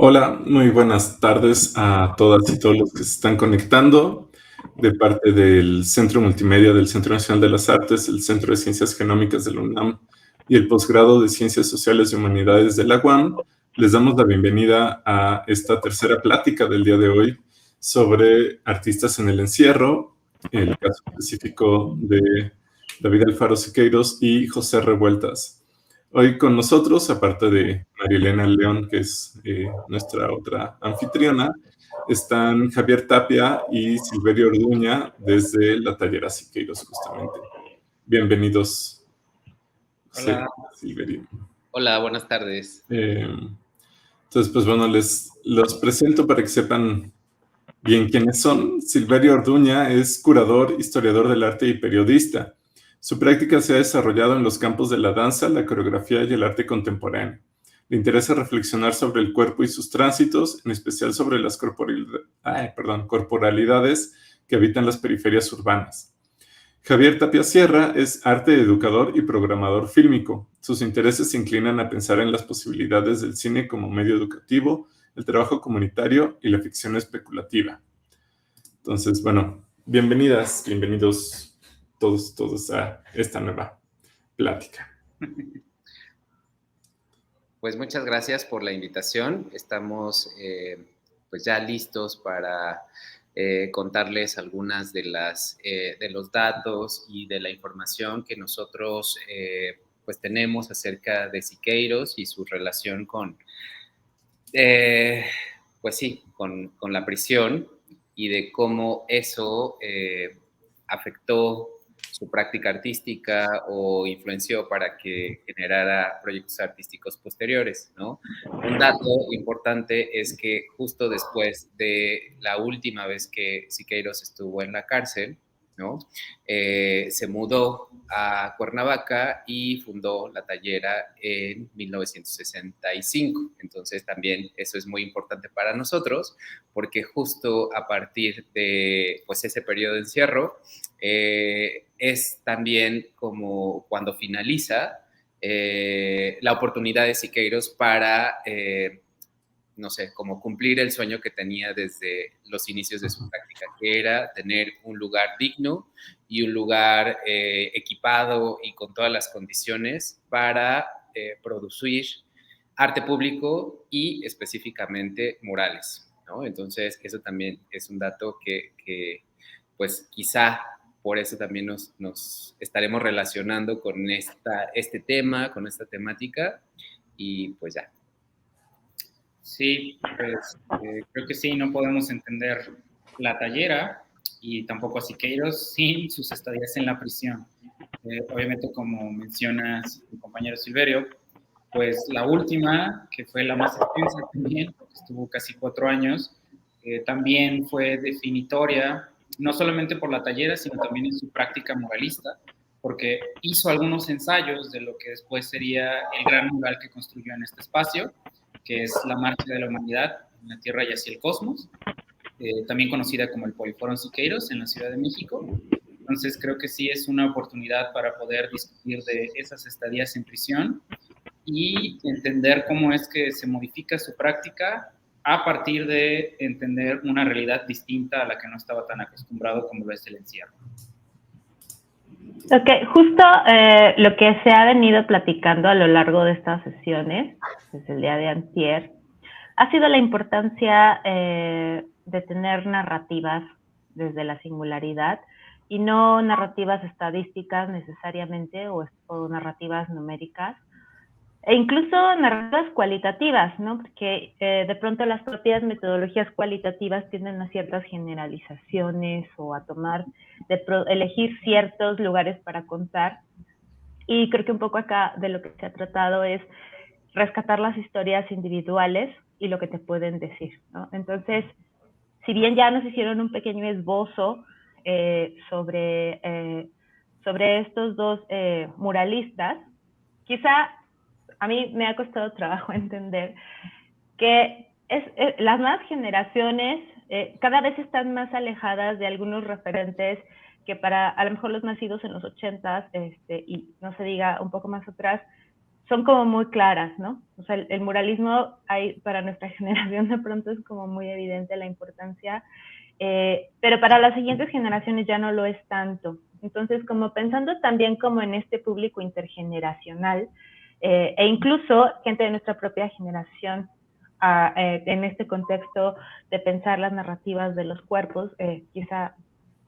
Hola, muy buenas tardes a todas y todos los que se están conectando de parte del Centro Multimedia del Centro Nacional de las Artes, el Centro de Ciencias Genómicas de la UNAM y el Posgrado de Ciencias Sociales y Humanidades de la UAM. Les damos la bienvenida a esta tercera plática del día de hoy sobre artistas en el encierro, el caso específico de David Alfaro Siqueiros y José Revueltas. Hoy con nosotros, aparte de Marielena León, que es nuestra otra anfitriona, están Javier Tapia y Silverio Orduña desde la Tallera Siqueiros, justamente. Bienvenidos, José, Hola. Silverio. Hola, buenas tardes. Entonces, pues bueno, los presento para que sepan bien quiénes son. Silverio Orduña es curador, historiador del arte y periodista. Su práctica se ha desarrollado en los campos de la danza, la coreografía y el arte contemporáneo. Le interesa reflexionar sobre el cuerpo y sus tránsitos, en especial sobre las corporalidades que habitan las periferias urbanas. Javier Tapia Sierra es arte educador y programador fílmico. Sus intereses se inclinan a pensar en las posibilidades del cine como medio educativo, el trabajo comunitario y la ficción especulativa. Entonces, bueno, bienvenidos todos a esta nueva plática. Pues muchas gracias por la invitación. Estamos pues ya listos para contarles algunas de los datos y de la información que nosotros pues tenemos acerca de Siqueiros y su relación eh, pues sí, con la prisión y de cómo eso afectó su práctica artística o influenció para que generara proyectos artísticos posteriores, ¿no? Un dato importante es que justo después de la última vez que Siqueiros estuvo en la cárcel, ¿no? Se mudó a Cuernavaca y fundó La Tallera en 1965. Entonces también eso es muy importante para nosotros porque justo a partir de pues, ese periodo de encierro es también como cuando finaliza la oportunidad de Siqueiros para no sé, como cumplir el sueño que tenía desde los inicios de su práctica, que era tener un lugar digno y un lugar equipado y con todas las condiciones para producir arte público y específicamente murales, ¿no? Entonces, eso también es un dato que pues quizá por eso también nos estaremos relacionando con este tema, con esta temática, y pues ya. Sí, pues creo que sí, no podemos entender La Tallera y tampoco a Siqueiros sin sus estadías en la prisión. Obviamente, como menciona mi compañero Silverio, pues la última, que fue la más extensa también, porque estuvo casi 4 años, también fue definitoria, no solamente por La Tallera, sino también en su práctica muralista, porque hizo algunos ensayos de lo que después sería el gran mural que construyó en este espacio, que es la Marcha de la Humanidad en la Tierra y hacia el Cosmos, también conocida como el Poliforum Siqueiros en la Ciudad de México. Entonces creo que sí es una oportunidad para poder discutir de esas estadías en prisión y entender cómo es que se modifica su práctica a partir de entender una realidad distinta a la que no estaba tan acostumbrado como lo es el encierro. Ok, justo lo que se ha venido platicando a lo largo de estas sesiones, desde el día de antier, ha sido la importancia de tener narrativas desde la singularidad y no narrativas estadísticas necesariamente o narrativas numéricas, e incluso narrativas cualitativas, ¿no? Porque de pronto las propias metodologías cualitativas tienden a ciertas generalizaciones o a elegir ciertos lugares para contar. Y creo que un poco acá de lo que se ha tratado es rescatar las historias individuales y lo que te pueden decir, ¿no? Entonces, si bien ya nos hicieron un pequeño esbozo sobre estos dos muralistas, quizá a mí me ha costado trabajo entender que las nuevas generaciones cada vez están más alejadas de algunos referentes que para a lo mejor los nacidos en los 80s y no se diga un poco más atrás, son como muy claras, ¿no? O sea, el muralismo para nuestra generación de pronto es como muy evidente la importancia, pero para las siguientes generaciones ya no lo es tanto. Entonces, como pensando también como en este público intergeneracional, e incluso gente de nuestra propia generación, en este contexto de pensar las narrativas de los cuerpos, quizá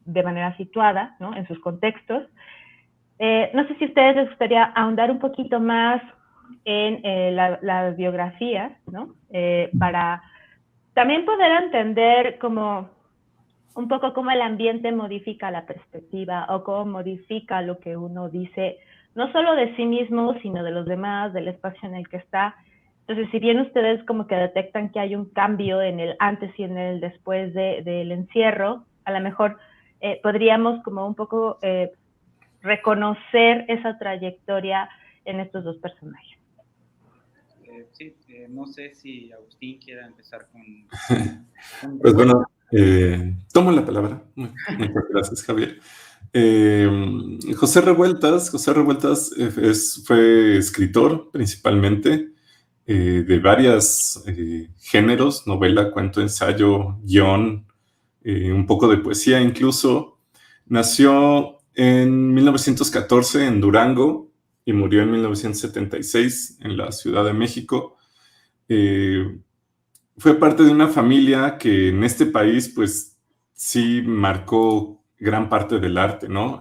de manera situada, ¿no? En sus contextos. No sé si a ustedes les gustaría ahondar un poquito más en las biografías, ¿no? Para también poder entender como un poco cómo el ambiente modifica la perspectiva o cómo modifica lo que uno dice, no solo de sí mismo, sino de los demás, del espacio en el que está. Entonces, si bien ustedes como que detectan que hay un cambio en el antes y en el después del encierro, a lo mejor podríamos como un poco reconocer esa trayectoria en estos dos personajes. Sí, no sé si Agustín quiera empezar con Pues bueno, tomo la palabra. Muchas gracias, Javier. José Revueltas fue escritor principalmente de varios géneros, novela, cuento, ensayo, guión, un poco de poesía incluso. Nació en 1914 en Durango y murió en 1976 en la Ciudad de México. Fue parte de una familia que en este país, pues, sí marcó gran parte del arte, ¿no?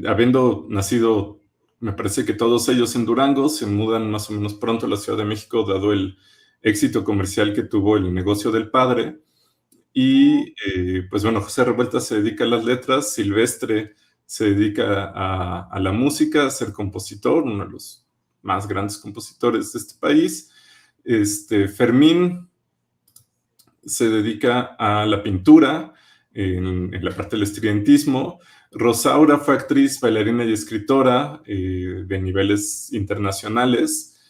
Habiendo nacido, me parece que todos ellos en Durango, se mudan más o menos pronto a la Ciudad de México, dado el éxito comercial que tuvo el negocio del padre. Y, pues bueno, José Revueltas se dedica a las letras, Silvestre se dedica a la música, a ser compositor, uno de los más grandes compositores de este país. Fermín se dedica a la pintura, en la parte del estridentismo. Rosaura fue actriz, bailarina y escritora de niveles internacionales.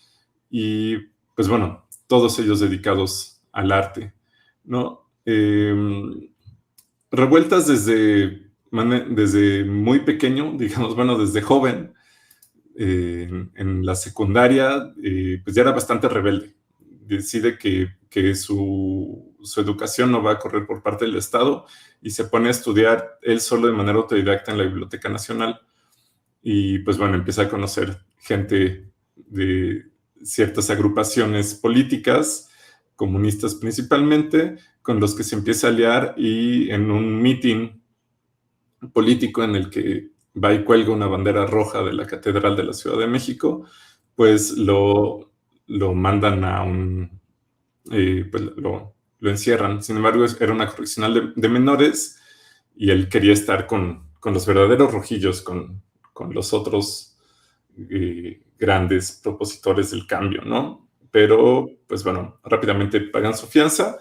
Y, pues bueno, todos ellos dedicados al arte, ¿no? Revueltas desde muy pequeño, digamos, bueno, desde joven, en la secundaria, pues ya era bastante rebelde. Decide que su educación no va a correr por parte del Estado y se pone a estudiar él solo de manera autodidacta en la Biblioteca Nacional. Y pues bueno, empieza a conocer gente de ciertas agrupaciones políticas, comunistas principalmente, con los que se empieza a aliar, y en un meeting político en el que va y cuelga una bandera roja de la Catedral de la Ciudad de México, pues lo mandan a pues lo encierran. Sin embargo, era una correccional de menores y él quería estar con los verdaderos rojillos, con los otros grandes propositores del cambio, ¿no? Pero, pues bueno, rápidamente pagan su fianza.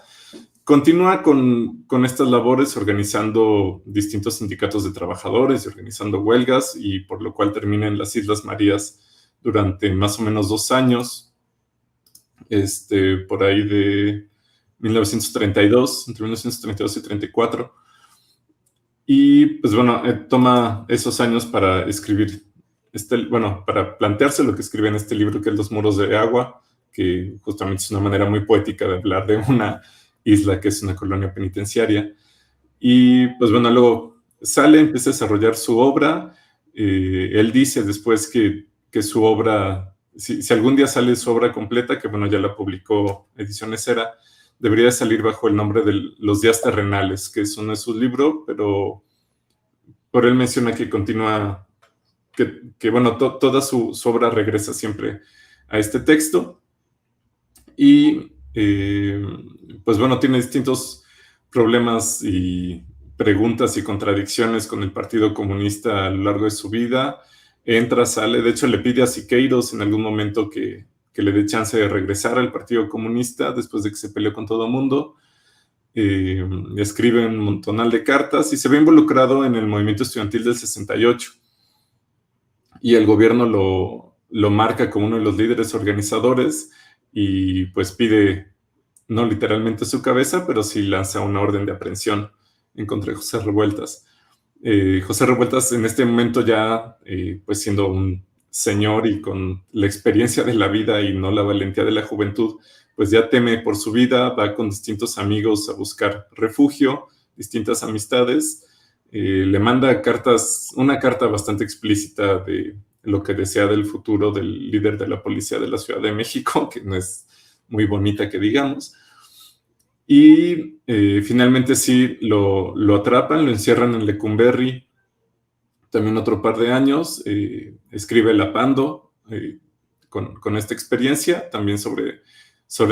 Continúa con estas labores organizando distintos sindicatos de trabajadores y organizando huelgas, y por lo cual termina en las Islas Marías durante más o menos 2 años, por ahí de 1932, entre 1932 y 34. Y pues bueno, toma esos años para escribir, para plantearse lo que escribe en este libro, que es Los Muros de Agua, que justamente es una manera muy poética de hablar de una isla que es una colonia penitenciaria. Y pues bueno, luego sale, empieza a desarrollar su obra. Él dice después que su obra, si algún día sale su obra completa, que bueno, ya la publicó Ediciones Era, debería salir bajo el nombre de Los Días Terrenales, que es uno de sus libros, pero por él menciona que continúa, que bueno, toda su obra regresa siempre a este texto. Y pues bueno, tiene distintos problemas y preguntas y contradicciones con el Partido Comunista a lo largo de su vida. Entra, sale, de hecho le pide a Siqueiros en algún momento que le dé chance de regresar al Partido Comunista después de que se peleó con todo el mundo. Escribe un montonal de cartas y se ve involucrado en el movimiento estudiantil del 68. Y el gobierno lo marca como uno de los líderes organizadores y pues pide, no literalmente su cabeza, pero sí lanza una orden de aprehensión en contra de José Revueltas. José Revueltas en este momento ya, pues siendo un señor y con la experiencia de la vida y no la valentía de la juventud, pues ya teme por su vida, va con distintos amigos a buscar refugio, distintas amistades, le manda una carta bastante explícita de lo que desea del futuro del líder de la policía de la Ciudad de México, que no es muy bonita que digamos. Y finalmente sí lo atrapan, lo encierran en Lecumberri también otro par de años, escribe Lapando con esta experiencia, también sobre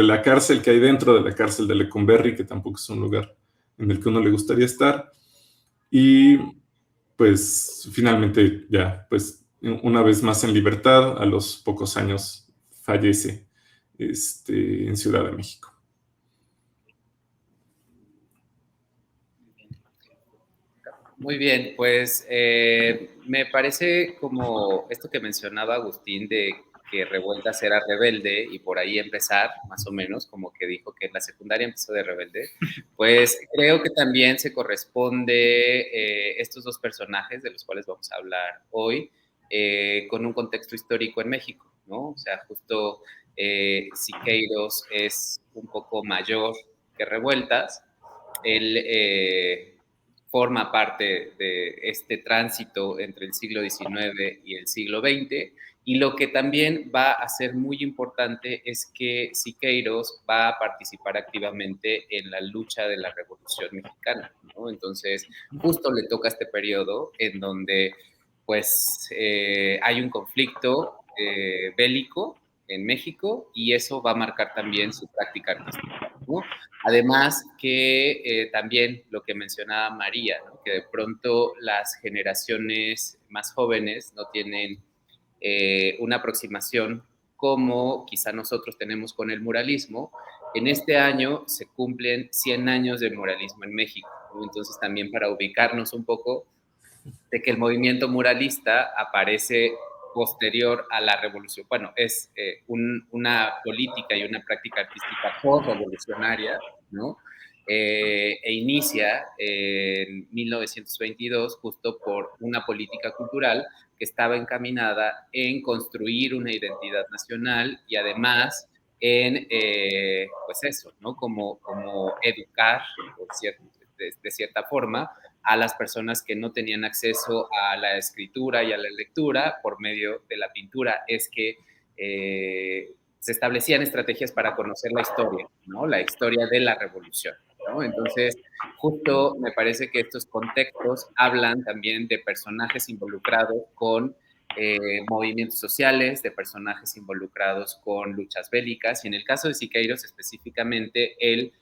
la cárcel que hay dentro de la cárcel de Lecumberri, que tampoco es un lugar en el que uno le gustaría estar. Y pues finalmente ya, pues una vez más en libertad, a los pocos años fallece en Ciudad de México. Muy bien, pues me parece como esto que mencionaba Agustín de que Revueltas era rebelde y por ahí empezar, más o menos, como que dijo que en la secundaria empezó de rebelde, pues creo que también se corresponde estos dos personajes de los cuales vamos a hablar hoy con un contexto histórico en México, ¿no? O sea, justo Siqueiros es un poco mayor que Revueltas, él forma parte de este tránsito entre el siglo XIX y el siglo XX, y lo que también va a ser muy importante es que Siqueiros va a participar activamente en la lucha de la Revolución Mexicana, ¿no? Entonces, justo le toca este periodo en donde pues hay un conflicto bélico en México y eso va a marcar también su práctica artística, ¿no? Además que también lo que mencionaba María, ¿no? Que de pronto las generaciones más jóvenes no tienen una aproximación como quizá nosotros tenemos con el muralismo. En este año se cumplen 100 años del muralismo en México, ¿no? Entonces también para ubicarnos un poco de que el movimiento muralista aparece posterior a la revolución. Bueno, es una política y una práctica artística post-revolucionaria, ¿no? E inicia en 1922 justo por una política cultural que estaba encaminada en construir una identidad nacional y además en, pues eso, ¿no? Como educar, de cierta forma, a las personas que no tenían acceso a la escritura y a la lectura por medio de la pintura. Es que se establecían estrategias para conocer la historia, ¿no? La historia de la revolución, ¿no? Entonces, justo me parece que estos contextos hablan también de personajes involucrados con movimientos sociales, de personajes involucrados con luchas bélicas, y en el caso de Siqueiros específicamente, él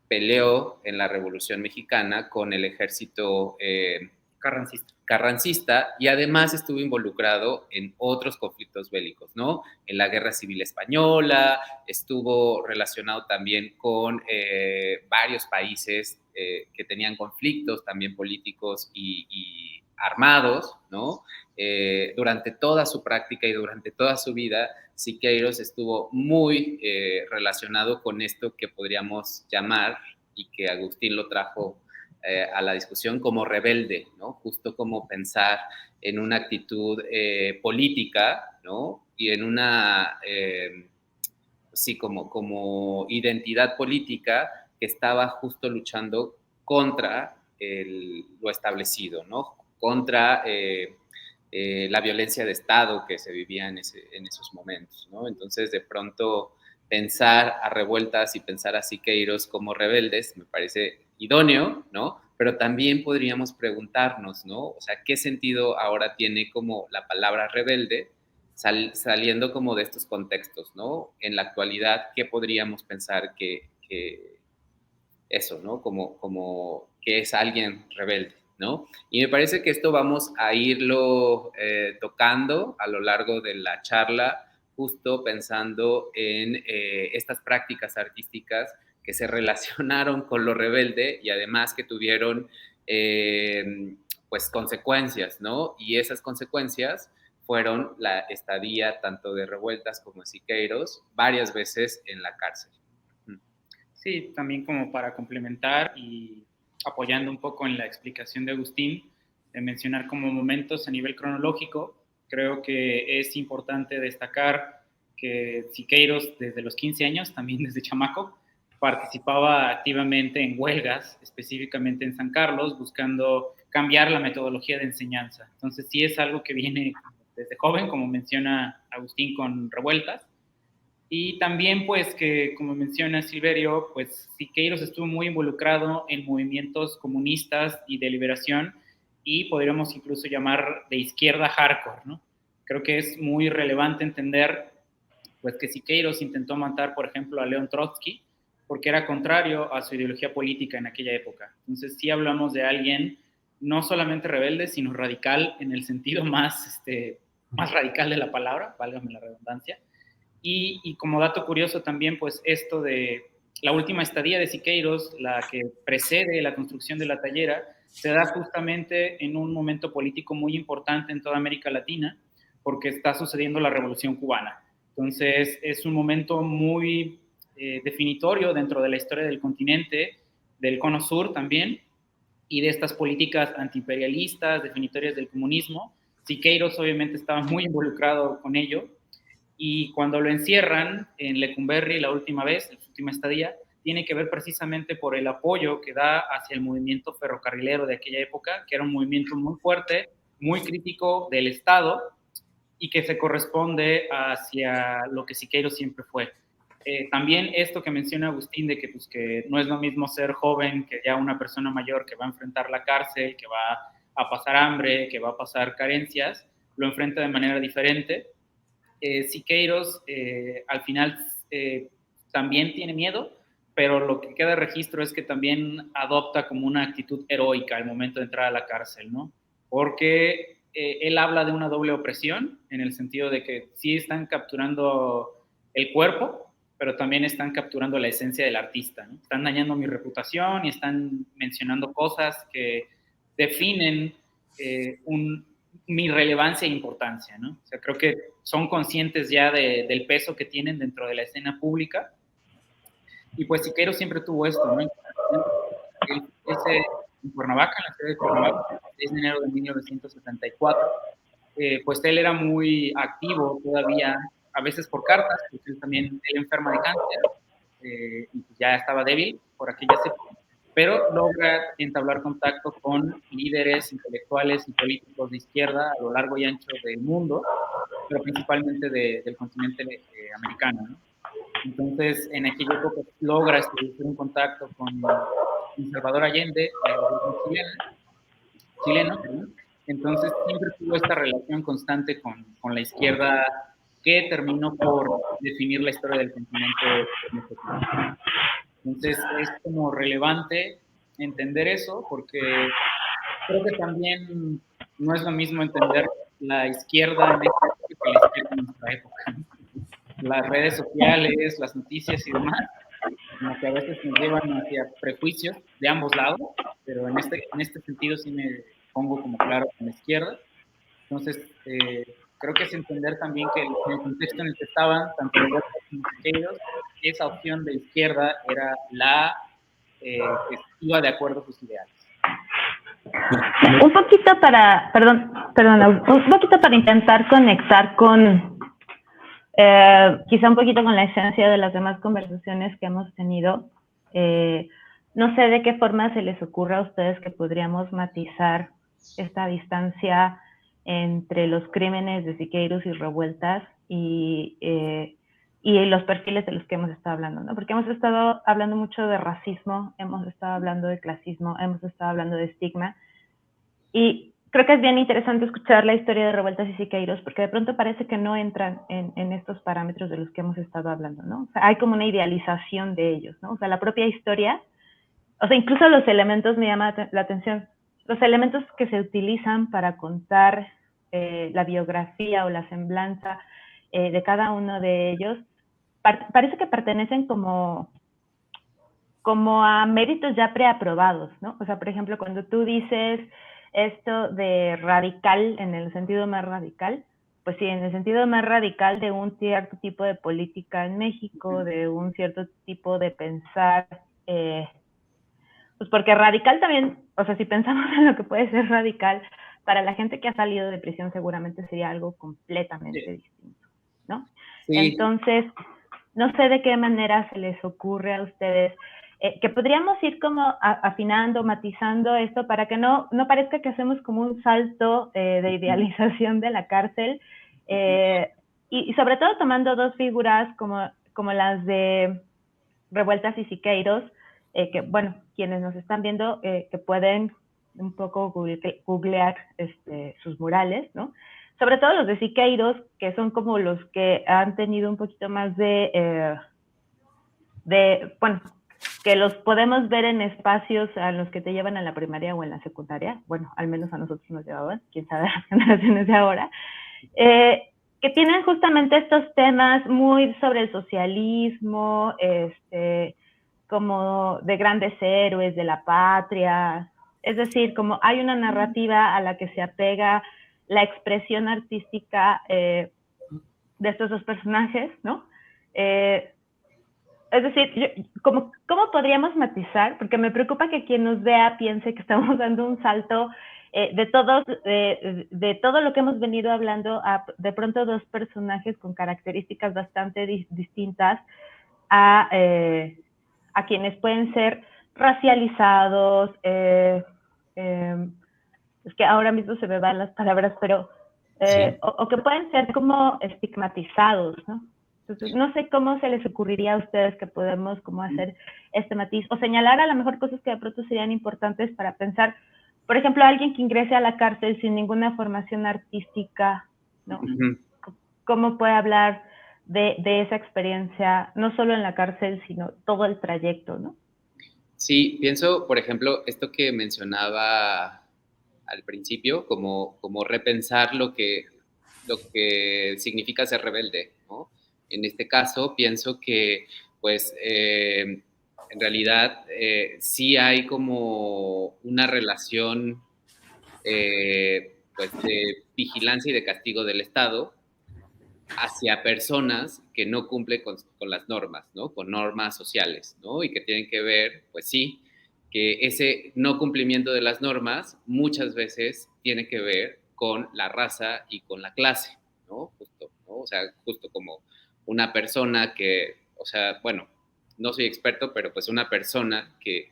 peleó en la Revolución Mexicana con el ejército carrancista y además estuvo involucrado en otros conflictos bélicos, ¿no? En la Guerra Civil Española, estuvo relacionado también con varios países que tenían conflictos también políticos y armados, ¿no? Durante toda su práctica y durante toda su vida, Siqueiros estuvo muy relacionado con esto que podríamos llamar, y que Agustín lo trajo a la discusión, como rebelde, ¿no? Justo como pensar en una actitud política, ¿no? Y en una, sí, como identidad política que estaba justo luchando contra lo establecido, ¿no? Contra la violencia de Estado que se vivía en esos momentos, ¿no? Entonces, de pronto, pensar a Revueltas y pensar a Siqueiros como rebeldes me parece idóneo, ¿no? Pero también podríamos preguntarnos, ¿no? O sea, ¿qué sentido ahora tiene como la palabra rebelde saliendo como de estos contextos, ¿no? En la actualidad, ¿qué podríamos pensar que eso, ¿no? Como que es alguien rebelde, ¿no? Y me parece que esto vamos a irlo tocando a lo largo de la charla, justo pensando en estas prácticas artísticas que se relacionaron con lo rebelde y además que tuvieron pues consecuencias, ¿no? Y esas consecuencias fueron la estadía tanto de Revueltas como de Siqueiros varias veces en la cárcel. Sí, también como para complementar y apoyando un poco en la explicación de Agustín, de mencionar como momentos a nivel cronológico, Creo que es importante destacar que Siqueiros desde los 15 años, también desde chamaco, participaba activamente en huelgas, específicamente en San Carlos, buscando cambiar la metodología de enseñanza. Entonces sí es algo que viene desde joven, como menciona Agustín, con revueltas. Y también, pues, que como menciona Silverio, pues Siqueiros estuvo muy involucrado en movimientos comunistas y de liberación, y podríamos incluso llamar de izquierda hardcore, ¿no? Creo que es muy relevante entender, pues, que Siqueiros intentó matar, por ejemplo, a León Trotsky, porque era contrario a su ideología política en aquella época. Entonces sí hablamos de alguien no solamente rebelde, sino radical en el sentido más radical de la palabra, válgame la redundancia. Y como dato curioso también, pues esto de la última estadía de Siqueiros, la que precede la construcción de la tallera, se da justamente en un momento político muy importante en toda América Latina, porque está sucediendo la Revolución Cubana. Entonces es un momento muy definitorio dentro de la historia del continente, del Cono Sur también, y de estas políticas antiimperialistas, definitorias del comunismo. Siqueiros obviamente estaba muy involucrado con ello, y cuando lo encierran en Lecumberri la última vez, en su última estadía, tiene que ver precisamente por el apoyo que da hacia el movimiento ferrocarrilero de aquella época, que era un movimiento muy fuerte, muy crítico del Estado, y que se corresponde hacia lo que Siqueiros siempre fue. También esto que menciona Agustín, de que, pues, que no es lo mismo ser joven que ya una persona mayor que va a enfrentar la cárcel, que va a pasar hambre, que va a pasar carencias, lo enfrenta de manera diferente. Siqueiros al final también tiene miedo, pero lo que queda de registro es que también adopta como una actitud heroica al momento de entrar a la cárcel, ¿no? Porque él habla de una doble opresión, en el sentido de que sí están capturando el cuerpo, pero también están capturando la esencia del artista, ¿no? Están dañando mi reputación y están mencionando cosas que definen mi relevancia e importancia, ¿no? O sea, creo que son conscientes ya del peso que tienen dentro de la escena pública. Y pues Siqueiros siempre tuvo esto, ¿no? En Cuernavaca, en la ciudad de Cuernavaca, el 6 de enero de 1974, pues él era muy activo todavía, a veces por cartas, porque él también enferma de cáncer, y ya estaba débil por aquellas épocas, pero logra entablar contacto con líderes intelectuales y políticos de izquierda a lo largo y ancho del mundo, pero principalmente del continente americano, ¿no? Entonces, en aquella época logra establecer un contacto con Salvador Allende, chileno, perdón. Entonces, siempre tuvo esta relación constante con la izquierda, que terminó por definir la historia del continente mexicano. Entonces, es como relevante entender eso, porque creo que también no es lo mismo entender la izquierda en esta época que la izquierda en nuestra época. Las redes sociales, las noticias y demás, como que a veces nos llevan hacia prejuicios de ambos lados, pero en este sentido sí me pongo como claro con la izquierda. Entonces, creo que es entender también que en el contexto en el que estaban, tanto los como aquellos, esa opción de izquierda era la que iba de acuerdo a sus ideales. Un poquito un poquito para intentar conectar con, quizá un poquito con la esencia de las demás conversaciones que hemos tenido. No sé de qué forma se les ocurra a ustedes que podríamos matizar esta distancia entre los crímenes de Siqueiros y revueltas y los perfiles de los que hemos estado hablando, ¿no? Porque hemos estado hablando mucho de racismo, hemos estado hablando de clasismo, hemos estado hablando de estigma, y creo que es bien interesante escuchar la historia de revueltas y Siqueiros, porque de pronto parece que no entran en estos parámetros de los que hemos estado hablando, ¿no? O sea, hay como una idealización de ellos, ¿no? O sea, la propia historia, o sea, incluso los elementos, me llama la atención, los elementos que se utilizan para contar la biografía o la semblanza de cada uno de ellos, parece que pertenecen como a méritos ya preaprobados, ¿no? O sea, por ejemplo, cuando tú dices esto de radical, en el sentido más radical, pues sí, en el sentido más radical de un cierto tipo de política en México, de un cierto tipo de pensar, pues porque radical también, o sea, si pensamos en lo que puede ser radical, para la gente que ha salido de prisión seguramente sería algo completamente distinto, ¿no? Sí. Entonces, no sé de qué manera se les ocurre a ustedes que podríamos ir como afinando, matizando esto para que no parezca que hacemos como un salto de idealización de la cárcel y sobre todo tomando dos figuras como las de Revueltas y Siqueiros, que bueno, quienes nos están viendo que pueden un poco googlear sus murales, ¿no? Sobre todo los de Siqueiros, que son como los que han tenido un poquito más bueno, que los podemos ver en espacios a los que te llevan a la primaria o en la secundaria, bueno, al menos a nosotros nos llevaban, quién sabe las generaciones de ahora, que tienen justamente estos temas muy sobre el socialismo, como de grandes héroes de la patria, es decir, como hay una narrativa a la que se apega la expresión artística de estos dos personajes, ¿no? Es decir, ¿cómo podríamos matizar? Porque me preocupa que quien nos vea piense que estamos dando un salto de todo lo que hemos venido hablando a de pronto dos personajes con características bastante distintas a quienes pueden ser racializados, es que ahora mismo se me van las palabras, pero Sí. o que pueden ser como estigmatizados, ¿no? Entonces, no sé cómo se les ocurriría a ustedes que podemos como hacer este matiz o señalar a lo mejor cosas que de pronto serían importantes para pensar, por ejemplo, alguien que ingrese a la cárcel sin ninguna formación artística, ¿no? ¿Cómo puede hablar de esa experiencia, no solo en la cárcel, sino todo el trayecto, ¿no? Sí, pienso, por ejemplo, esto que mencionaba al principio, como repensar lo que significa ser rebelde, ¿no? En este caso, pienso que, pues, en realidad sí hay como una relación, pues, de vigilancia y de castigo del Estado hacia personas que no cumplen con las normas, ¿no? Con normas sociales, ¿no? Y que tienen que ver, pues sí, que ese no cumplimiento de las normas muchas veces tiene que ver con la raza y con la clase, ¿no? Justo, ¿no? O sea, justo como una persona que, o sea, bueno, no soy experto, pero pues una persona que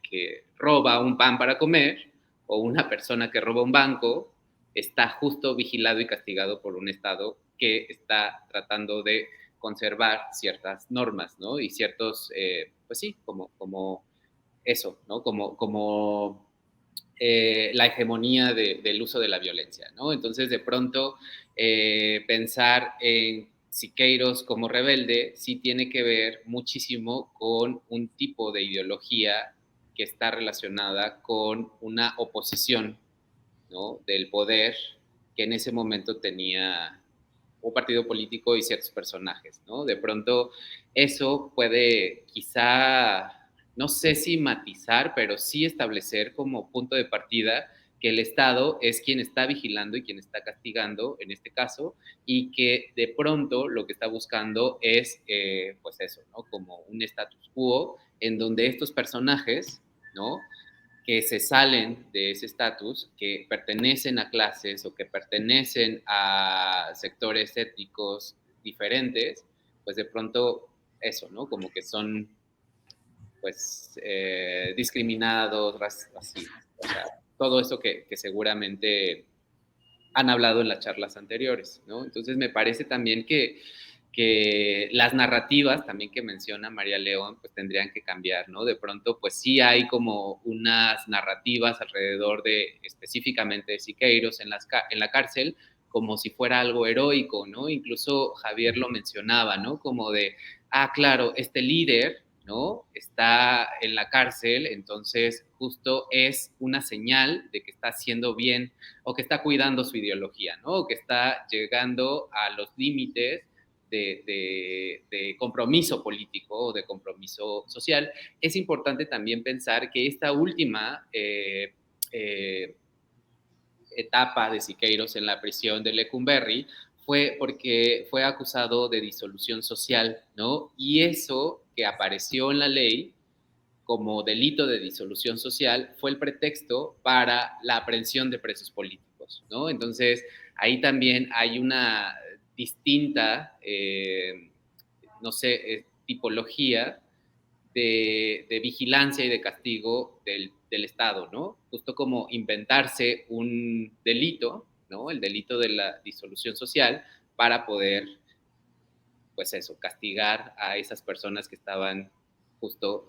roba un pan para comer o una persona que roba un banco está justo vigilado y castigado por un Estado que está tratando de conservar ciertas normas, ¿no? Y ciertos, pues sí, como eso, ¿no? Como la hegemonía del uso de la violencia, ¿no? Entonces, de pronto, pensar en Siqueiros como rebelde sí tiene que ver muchísimo con un tipo de ideología que está relacionada con una oposición, ¿no? Del poder que en ese momento tenía un partido político y ciertos personajes, ¿no? De pronto eso puede quizá, no sé si matizar, pero sí establecer como punto de partida que el Estado es quien está vigilando y quien está castigando en este caso, y que de pronto lo que está buscando es, pues eso, ¿no? Como un status quo en donde estos personajes, ¿no? Que se salen de ese estatus, que pertenecen a clases o que pertenecen a sectores étnicos diferentes, pues de pronto eso, ¿no? Como que son, pues, discriminados, así, o sea, todo eso que seguramente han hablado en las charlas anteriores, ¿no? Entonces me parece también que las narrativas también que menciona María León, pues tendrían que cambiar, ¿no? De pronto, pues sí hay como unas narrativas alrededor de específicamente de Siqueiros en la cárcel, como si fuera algo heroico, ¿no? Incluso Javier lo mencionaba, ¿no? Como de, claro, este líder, ¿no? Está en la cárcel, entonces justo es una señal de que está haciendo bien o que está cuidando su ideología, ¿no? O que está llegando a los límites de compromiso político o de compromiso social. Es importante también pensar que esta última etapa de Siqueiros en la prisión de Lecumberri fue porque fue acusado de disolución social, ¿no? Y eso que apareció en la ley como delito de disolución social fue el pretexto para la aprehensión de presos políticos, políticos, ¿no? Entonces, ahí también hay una distinta, tipología de vigilancia y de castigo del Estado, ¿no? Justo como inventarse un delito, ¿no? El delito de la disolución social para poder, pues eso, castigar a esas personas que estaban justo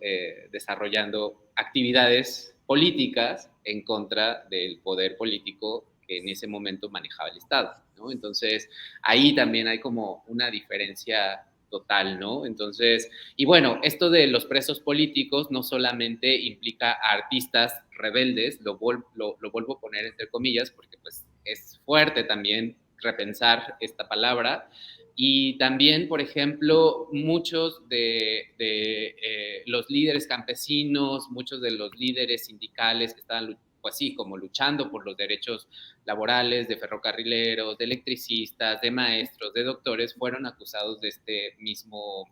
desarrollando actividades políticas en contra del poder político que en ese momento manejaba el Estado, ¿no? Entonces, ahí también hay como una diferencia total, ¿no? Entonces, y bueno, esto de los presos políticos no solamente implica a artistas rebeldes, lo vuelvo a poner entre comillas, porque pues es fuerte también repensar esta palabra, y también, por ejemplo, muchos de los líderes campesinos, muchos de los líderes sindicales que estaban, pues sí, como luchando por los derechos laborales de ferrocarrileros, de electricistas, de maestros, de doctores, fueron acusados de este mismo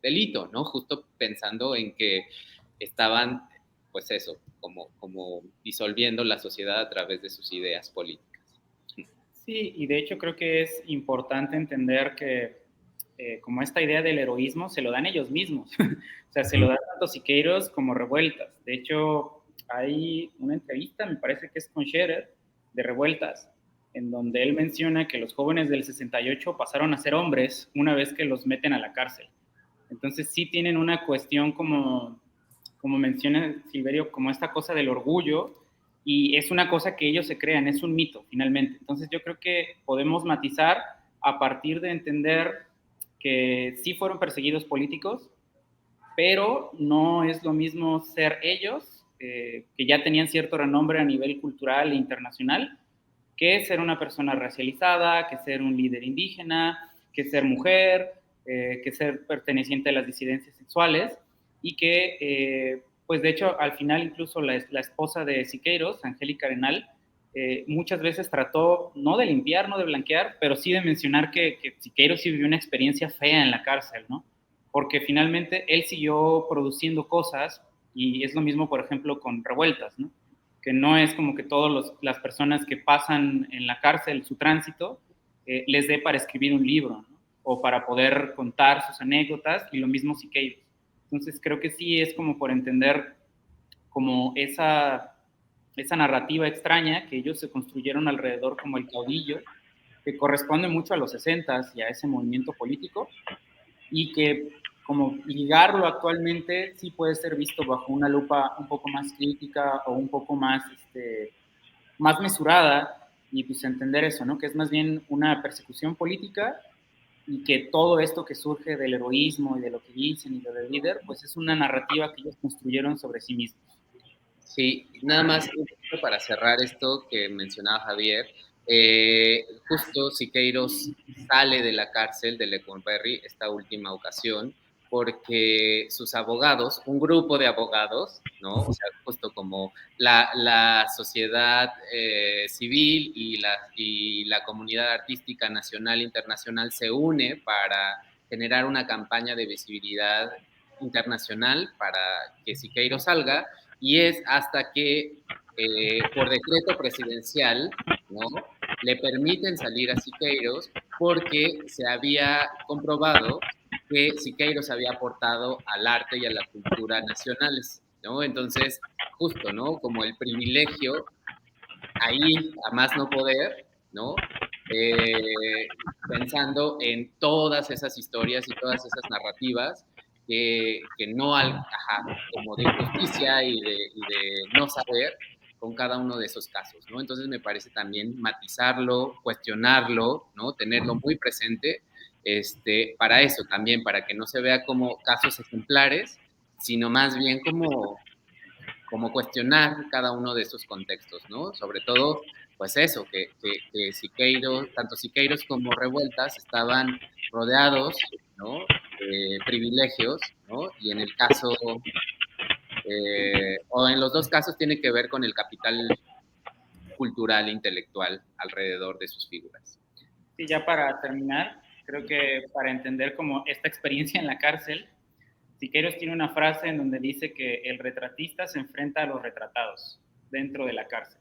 delito, ¿no? Justo pensando en que estaban, pues eso, como disolviendo la sociedad a través de sus ideas políticas. Sí, y de hecho creo que es importante entender que como esta idea del heroísmo se lo dan ellos mismos. O sea, se lo dan tanto Siqueiros como Revueltas. De hecho, hay una entrevista, me parece que es con Scherer, de Revueltas, en donde él menciona que los jóvenes del 68 pasaron a ser hombres una vez que los meten a la cárcel. Entonces sí tienen una cuestión como menciona Silverio, como esta cosa del orgullo, y es una cosa que ellos se crean, es un mito finalmente. Entonces yo creo que podemos matizar a partir de entender que sí fueron perseguidos políticos, pero no es lo mismo ser ellos, que ya tenían cierto renombre a nivel cultural e internacional, que ser una persona racializada, que ser un líder indígena, que ser mujer, que ser perteneciente a las disidencias sexuales, y que, pues de hecho, al final incluso la esposa de Siqueiros, Angélica Arenal, muchas veces trató no de limpiar, no de blanquear, pero sí de mencionar que Siqueiros sí vivió una experiencia fea en la cárcel, ¿no? Porque finalmente él siguió produciendo cosas, y es lo mismo, por ejemplo, con Revueltas, ¿no? Que no es como que todas las personas que pasan en la cárcel su tránsito les dé para escribir un libro, ¿no? O para poder contar sus anécdotas, y lo mismo Siqueiros. Entonces creo que sí es como por entender como esa narrativa extraña que ellos se construyeron alrededor como el caudillo, que corresponde mucho a los 60s y a ese movimiento político, y que como ligarlo actualmente sí puede ser visto bajo una lupa un poco más crítica o un poco más, más mesurada, y pues entender eso, ¿no? Que es más bien una persecución política, y que todo esto que surge del heroísmo y de lo que dicen y de lo del líder, pues es una narrativa que ellos construyeron sobre sí mismos. Sí, nada más para cerrar esto que mencionaba Javier, justo Siqueiros sale de la cárcel de Lecumberri esta última ocasión porque sus abogados, un grupo de abogados, ¿no? O sea, justo como la sociedad civil y la comunidad artística nacional e internacional se une para generar una campaña de visibilidad internacional para que Siqueiros salga, y es hasta que por decreto presidencial, ¿no?, le permiten salir a Siqueiros porque se había comprobado que Siqueiros había aportado al arte y a la cultura nacionales, ¿no? Entonces, justo, ¿no?, como el privilegio ahí a más no poder, ¿no? Pensando en todas esas historias y todas esas narrativas que no, como de injusticia y de no saber con cada uno de esos casos, ¿no? Entonces me parece también matizarlo, cuestionarlo, ¿no? Tenerlo muy presente, para eso también, para que no se vea como casos ejemplares, sino más bien como cuestionar cada uno de esos contextos, ¿no? Sobre todo, pues eso, que Siqueiros, tanto Siqueiros como Revueltas estaban rodeados, ¿no?, de privilegios, ¿no? Y en el caso, o en los dos casos, tiene que ver con el capital cultural e intelectual alrededor de sus figuras. Sí, ya para terminar, creo que para entender como esta experiencia en la cárcel, Siqueiros tiene una frase en donde dice que el retratista se enfrenta a los retratados dentro de la cárcel.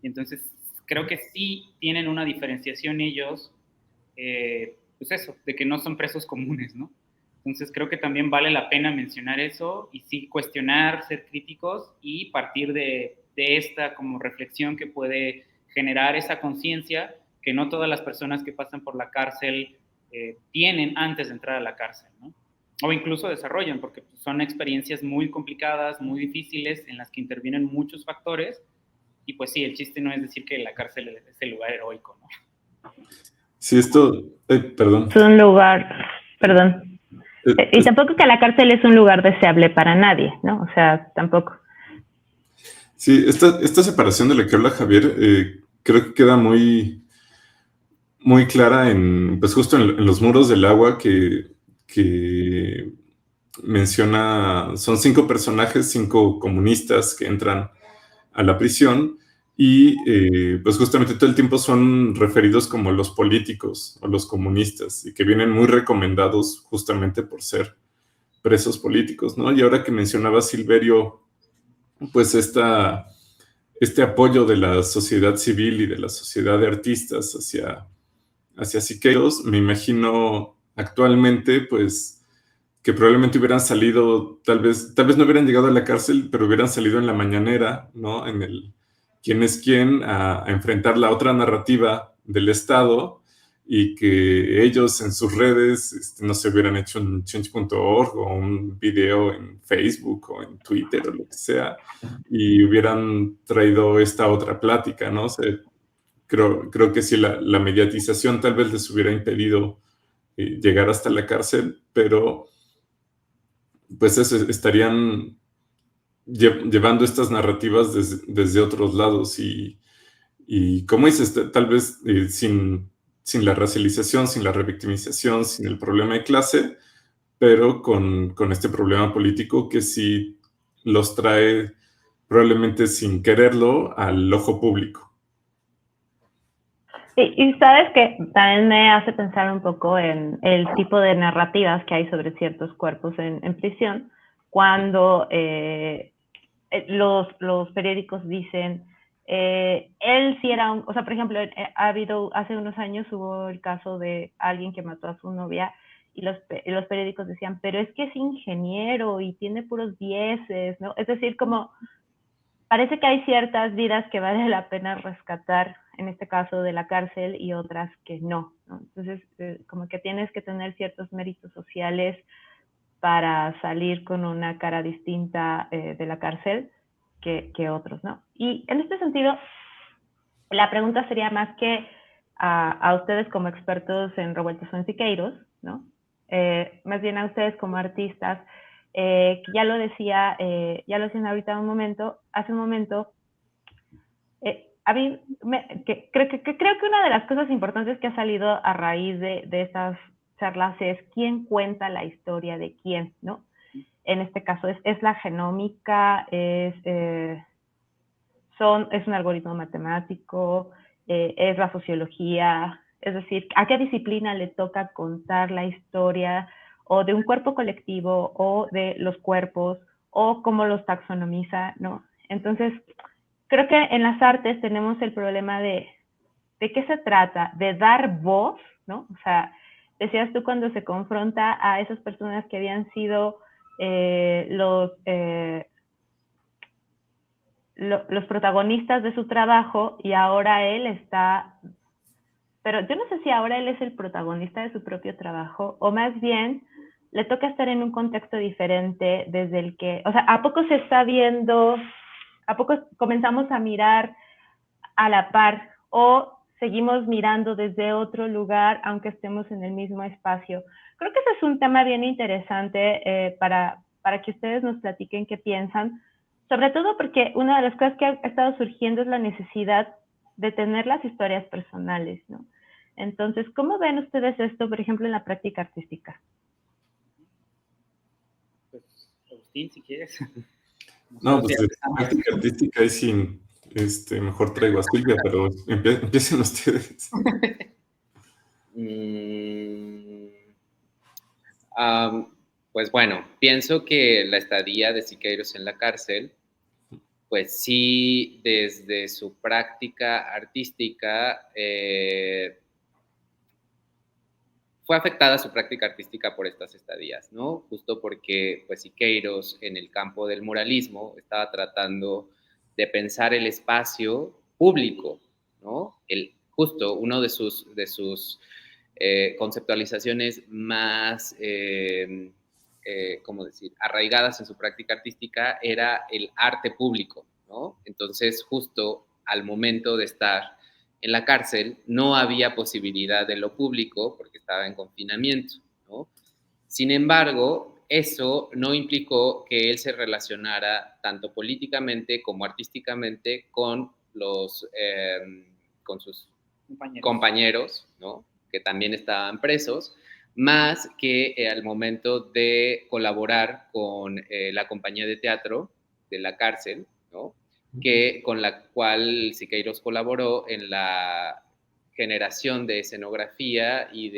Y entonces creo que sí tienen una diferenciación ellos, pues eso, de que no son presos comunes, ¿no? Entonces creo que también vale la pena mencionar eso y sí cuestionar, ser críticos y partir de esta como reflexión que puede generar esa conciencia que no todas las personas que pasan por la cárcel tienen antes de entrar a la cárcel, ¿no? O incluso desarrollan, porque son experiencias muy complicadas, muy difíciles, en las que intervienen muchos factores, y pues sí, el chiste no es decir que la cárcel es el lugar heroico, ¿no? Sí, perdón. Es un lugar, perdón. Y tampoco que la cárcel es un lugar deseable para nadie, ¿no? O sea, tampoco. Sí, esta separación de la que habla Javier, creo que queda muy, muy clara pues justo en los muros del agua que menciona, son 5 personajes, 5 comunistas que entran a la prisión y pues justamente todo el tiempo son referidos como los políticos o los comunistas y que vienen muy recomendados justamente por ser presos políticos, ¿no? Y ahora que mencionaba Silverio, pues este apoyo de la sociedad civil y de la sociedad de artistas hacia Siqueiros, me imagino actualmente, pues, que probablemente hubieran salido, tal vez no hubieran llegado a la cárcel, pero hubieran salido en la mañanera, ¿no? En el quién es quién, a enfrentar la otra narrativa del Estado y que ellos en sus redes, no se hubieran hecho un change.org o un video en Facebook o en Twitter o lo que sea, y hubieran traído esta otra plática, ¿no? O sea, creo que sí, la mediatización tal vez les hubiera impedido llegar hasta la cárcel, pero pues eso, estarían llevando estas narrativas desde otros lados y como dices, tal vez sin la racialización, sin la revictimización, sin el problema de clase, pero con este problema político que sí los trae probablemente sin quererlo al ojo público. Y sabes que también me hace pensar un poco en el tipo de narrativas que hay sobre ciertos cuerpos en prisión, cuando los periódicos dicen, él sí era o sea, por ejemplo, hace unos años hubo el caso de alguien que mató a su novia y los periódicos decían, pero es que es ingeniero y tiene puros dieces, ¿no? Es decir, como parece que hay ciertas vidas que vale la pena rescatar, en este caso de la cárcel, y otras que no, ¿no? Entonces, como que tienes que tener ciertos méritos sociales para salir con una cara distinta de la cárcel que otros, ¿no? Y en este sentido, la pregunta sería más que a ustedes como expertos en revueltas o en Siqueiros, ¿no? Más bien a ustedes como artistas, que ya lo decía, ya lo decían ahorita hace un momento, a mí creo que una de las cosas importantes que ha salido a raíz de estas charlas es quién cuenta la historia de quién, ¿no? En este caso es la genómica, es un algoritmo matemático, es la sociología, es decir, a qué disciplina le toca contar la historia o de un cuerpo colectivo o de los cuerpos o cómo los taxonomiza, ¿no? Entonces, creo que en las artes tenemos el problema de qué se trata, de dar voz, ¿no? O sea, decías tú cuando se confronta a esas personas que habían sido los protagonistas de su trabajo y ahora él está, pero yo no sé si ahora él es el protagonista de su propio trabajo o más bien le toca estar en un contexto diferente desde el que, o sea, ¿a poco se está viendo, a poco comenzamos a mirar a la par o seguimos mirando desde otro lugar aunque estemos en el mismo espacio? Creo que ese es un tema bien interesante para que ustedes nos platiquen qué piensan, sobre todo porque una de las cosas que ha estado surgiendo es la necesidad de tener las historias personales, ¿no? Entonces, ¿cómo ven ustedes esto, por ejemplo, en la práctica artística? Pues, Agustín, si quieres. No, pues de práctica artística ahí sí, mejor traigo a Silvia, pero empiecen ustedes. Pues bueno, pienso que la estadía de Siqueiros en la cárcel, pues sí, desde su práctica artística, fue afectada su práctica artística por estas estadías, ¿no? Justo porque, pues, Siqueiros, en el campo del muralismo, estaba tratando de pensar el espacio público, ¿no? Justo uno de sus conceptualizaciones más, ¿cómo decir?, arraigadas en su práctica artística era el arte público, ¿no? Entonces, justo al momento de estar en la cárcel, no había posibilidad de lo público porque estaba en confinamiento, ¿no? Sin embargo, eso no implicó que él se relacionara tanto políticamente como artísticamente con con sus compañeros, ¿no? Que también estaban presos, más que al momento de colaborar con la compañía de teatro de la cárcel, ¿no? Con la cual Siqueiros colaboró en la generación de escenografía y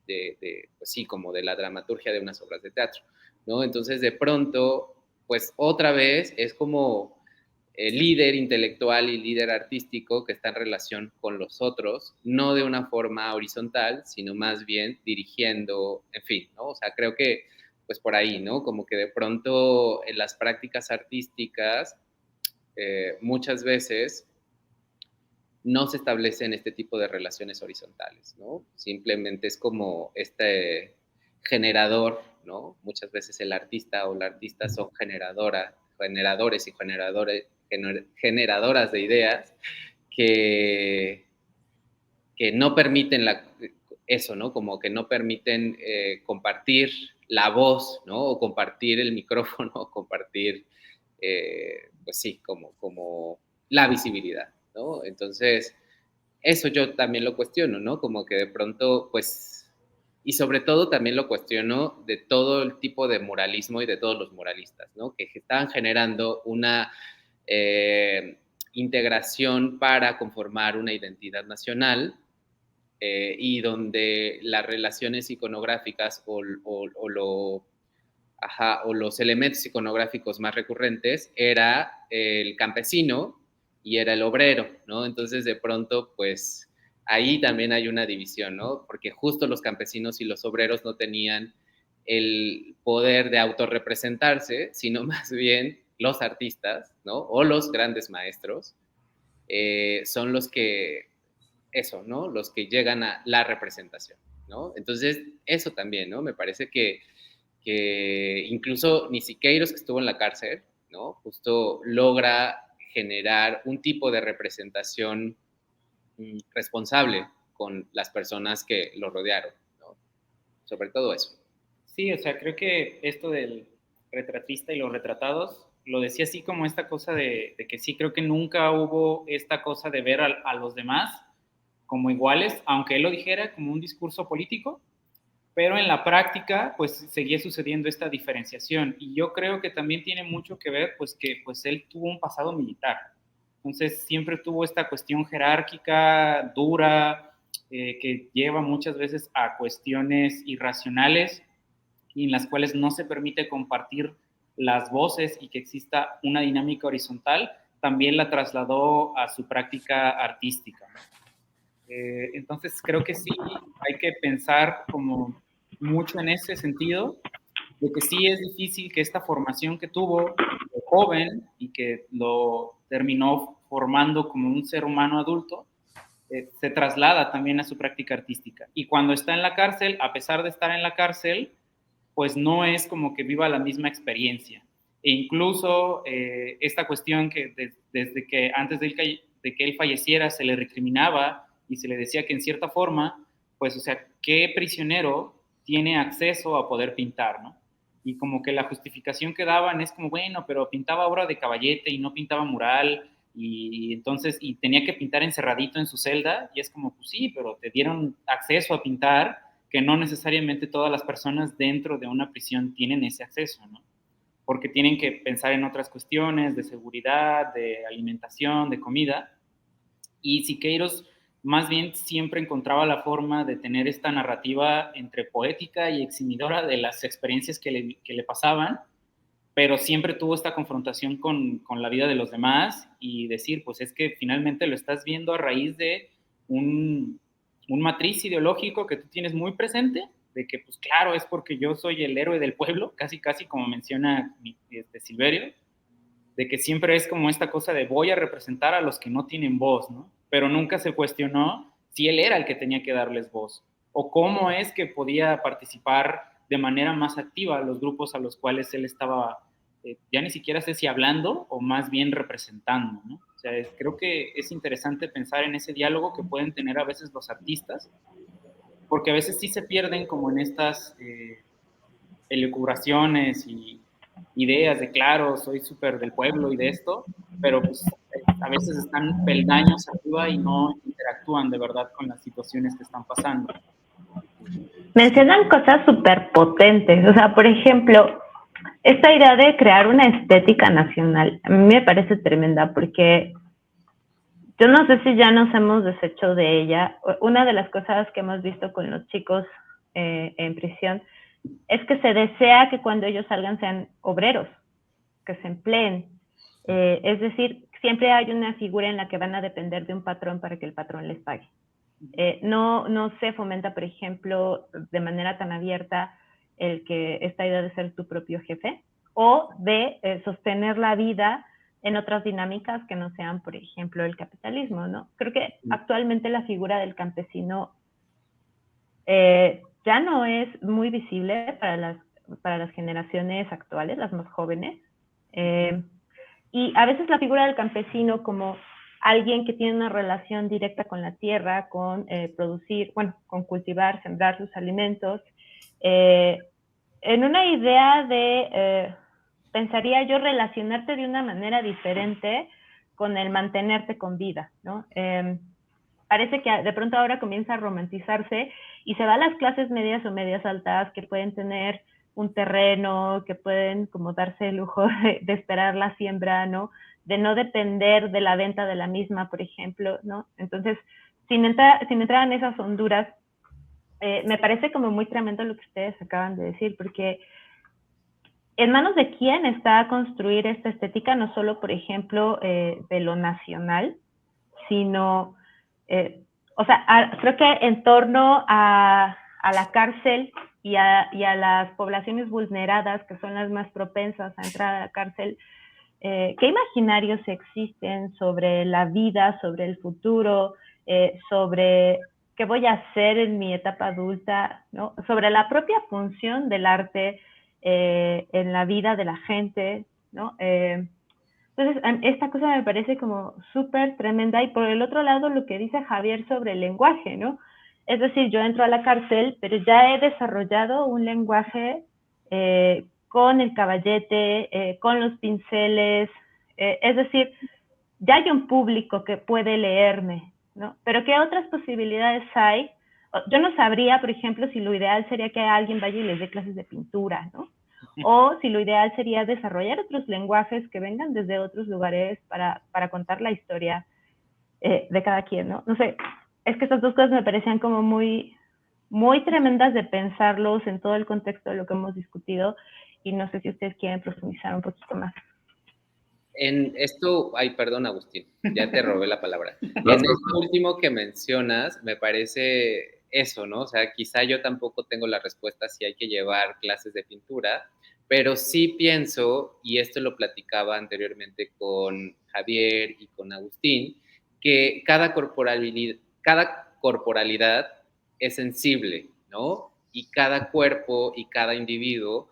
pues sí, como de la dramaturgia de unas obras de teatro, ¿no? Entonces, de pronto, pues otra vez es como el líder intelectual y líder artístico que está en relación con los otros, no de una forma horizontal, sino más bien dirigiendo, en fin, ¿no? O sea, creo que pues por ahí, ¿no? Como que de pronto en las prácticas artísticas muchas veces no se establecen este tipo de relaciones horizontales, ¿no? Simplemente es como este generador, ¿no? Muchas veces el artista o la artista son generadores y generadoras de ideas que no permiten eso, ¿no? Como que no permiten compartir la voz, ¿no? O compartir el micrófono, o compartir, pues sí, como la visibilidad, ¿no? Entonces, eso yo también lo cuestiono, ¿no? Como que de pronto, pues, y sobre todo también lo cuestiono de todo el tipo de muralismo y de todos los muralistas, ¿no? Que estaban generando una integración para conformar una identidad nacional y donde las relaciones iconográficas o los elementos iconográficos más recurrentes era el campesino y era el obrero, ¿no? Entonces, de pronto, pues, ahí también hay una división, ¿no? Porque justo los campesinos y los obreros no tenían el poder de autorrepresentarse, sino más bien los artistas, ¿no? O los grandes maestros, son los que, eso, ¿no? Los que llegan a la representación, ¿no? Entonces, eso también, ¿no? Me parece que incluso ni Siqueiros, que estuvo en la cárcel, ¿no? Justo logra generar un tipo de representación responsable con las personas que lo rodearon, ¿no? Sobre todo eso. Sí, o sea, creo que esto del retratista y los retratados, lo decía así como esta cosa de que sí, creo que nunca hubo esta cosa de ver a los demás como iguales, aunque él lo dijera como un discurso político, pero en la práctica pues seguía sucediendo esta diferenciación y yo creo que también tiene mucho que ver pues que pues él tuvo un pasado militar, entonces siempre tuvo esta cuestión jerárquica, dura, que lleva muchas veces a cuestiones irracionales y en las cuales no se permite compartir las voces y que exista una dinámica horizontal, también la trasladó a su práctica artística. Entonces creo que sí hay que pensar como mucho en ese sentido, de que sí es difícil que esta formación que tuvo de joven y que lo terminó formando como un ser humano adulto, se traslada también a su práctica artística. Y cuando está en la cárcel, a pesar de estar en la cárcel, pues no es como que viva la misma experiencia. E incluso esta cuestión que desde que antes de que él falleciera se le recriminaba y se le decía que en cierta forma, pues, o sea, ¿qué prisionero tiene acceso a poder pintar, no? Y como que la justificación que daban es como, bueno, pero pintaba obra de caballete y no pintaba mural, y entonces, y tenía que pintar encerradito en su celda, y es como, pues sí, pero te dieron acceso a pintar, que no necesariamente todas las personas dentro de una prisión tienen ese acceso, ¿no? Porque tienen que pensar en otras cuestiones de seguridad, de alimentación, de comida, y Siqueiros más bien siempre encontraba la forma de tener esta narrativa entre poética y exhibidora de las experiencias que le pasaban, pero siempre tuvo esta confrontación con la vida de los demás y decir, pues es que finalmente lo estás viendo a raíz de un matriz ideológico que tú tienes muy presente, de que pues claro, es porque yo soy el héroe del pueblo, casi como menciona Silverio, de que siempre es como esta cosa de voy a representar a los que no tienen voz, ¿no? Pero nunca se cuestionó si él era el que tenía que darles voz, o cómo es que podía participar de manera más activa a los grupos a los cuales él estaba, ya ni siquiera sé si hablando o más bien representando, ¿no? O sea, creo que es interesante pensar en ese diálogo que pueden tener a veces los artistas, porque a veces sí se pierden como en estas elucubraciones y ideas de, claro, soy súper del pueblo y de esto, pero pues a veces están peldaños arriba y no interactúan de verdad con las situaciones que están pasando. Mencionan cosas súper potentes, o sea, por ejemplo, esta idea de crear una estética nacional, a mí me parece tremenda porque yo no sé si ya nos hemos deshecho de ella. Una de las cosas que hemos visto con los chicos en prisión es que se desea que cuando ellos salgan sean obreros, que se empleen. Es decir, siempre hay una figura en la que van a depender de un patrón para que el patrón les pague. No se fomenta, por ejemplo, de manera tan abierta esta idea de ser tu propio jefe o de sostener la vida en otras dinámicas que no sean, por ejemplo, el capitalismo, ¿no? Creo que actualmente la figura del campesino ya no es muy visible para las generaciones actuales, las más jóvenes. Y a veces la figura del campesino como alguien que tiene una relación directa con la tierra, con producir, bueno, con cultivar, sembrar sus alimentos, en una idea de, pensaría yo, relacionarte de una manera diferente con el mantenerte con vida, ¿no? Parece que de pronto ahora comienza a romantizarse y se va a las clases medias o medias altas que pueden tener un terreno, que pueden como darse el lujo de esperar la siembra, ¿no? De no depender de la venta de la misma, por ejemplo, ¿no? Entonces, sin entrar en esas honduras, me parece como muy tremendo lo que ustedes acaban de decir, porque ¿en manos de quién está construir esta estética? No solo, por ejemplo, de lo nacional, sino, o sea, creo que en torno a la cárcel y a las poblaciones vulneradas, que son las más propensas a entrar a la cárcel, ¿qué imaginarios existen sobre la vida, sobre el futuro, sobre qué voy a hacer en mi etapa adulta, ¿no? Sobre la propia función del arte en la vida de la gente, ¿no? Entonces, esta cosa me parece como súper tremenda. Y por el otro lado, lo que dice Javier sobre el lenguaje, ¿no? Es decir, yo entro a la cárcel, pero ya he desarrollado un lenguaje con el caballete, con los pinceles, es decir, ya hay un público que puede leerme, ¿no? Pero ¿qué otras posibilidades hay? Yo no sabría, por ejemplo, si lo ideal sería que alguien vaya y les dé clases de pintura, ¿no? O si lo ideal sería desarrollar otros lenguajes que vengan desde otros lugares para contar la historia de cada quien, ¿no? No sé, es que estas dos cosas me parecían como muy, muy tremendas de pensarlos en todo el contexto de lo que hemos discutido y no sé si ustedes quieren profundizar un poquito más. En esto, ay, perdón, Agustín, ya te robé la palabra. En esto último que mencionas, me parece eso, ¿no? O sea, quizá yo tampoco tengo la respuesta si hay que llevar clases de pintura, pero sí pienso, y esto lo platicaba anteriormente con Javier y con Agustín, que cada corporalidad es sensible, ¿no? Y cada cuerpo y cada individuo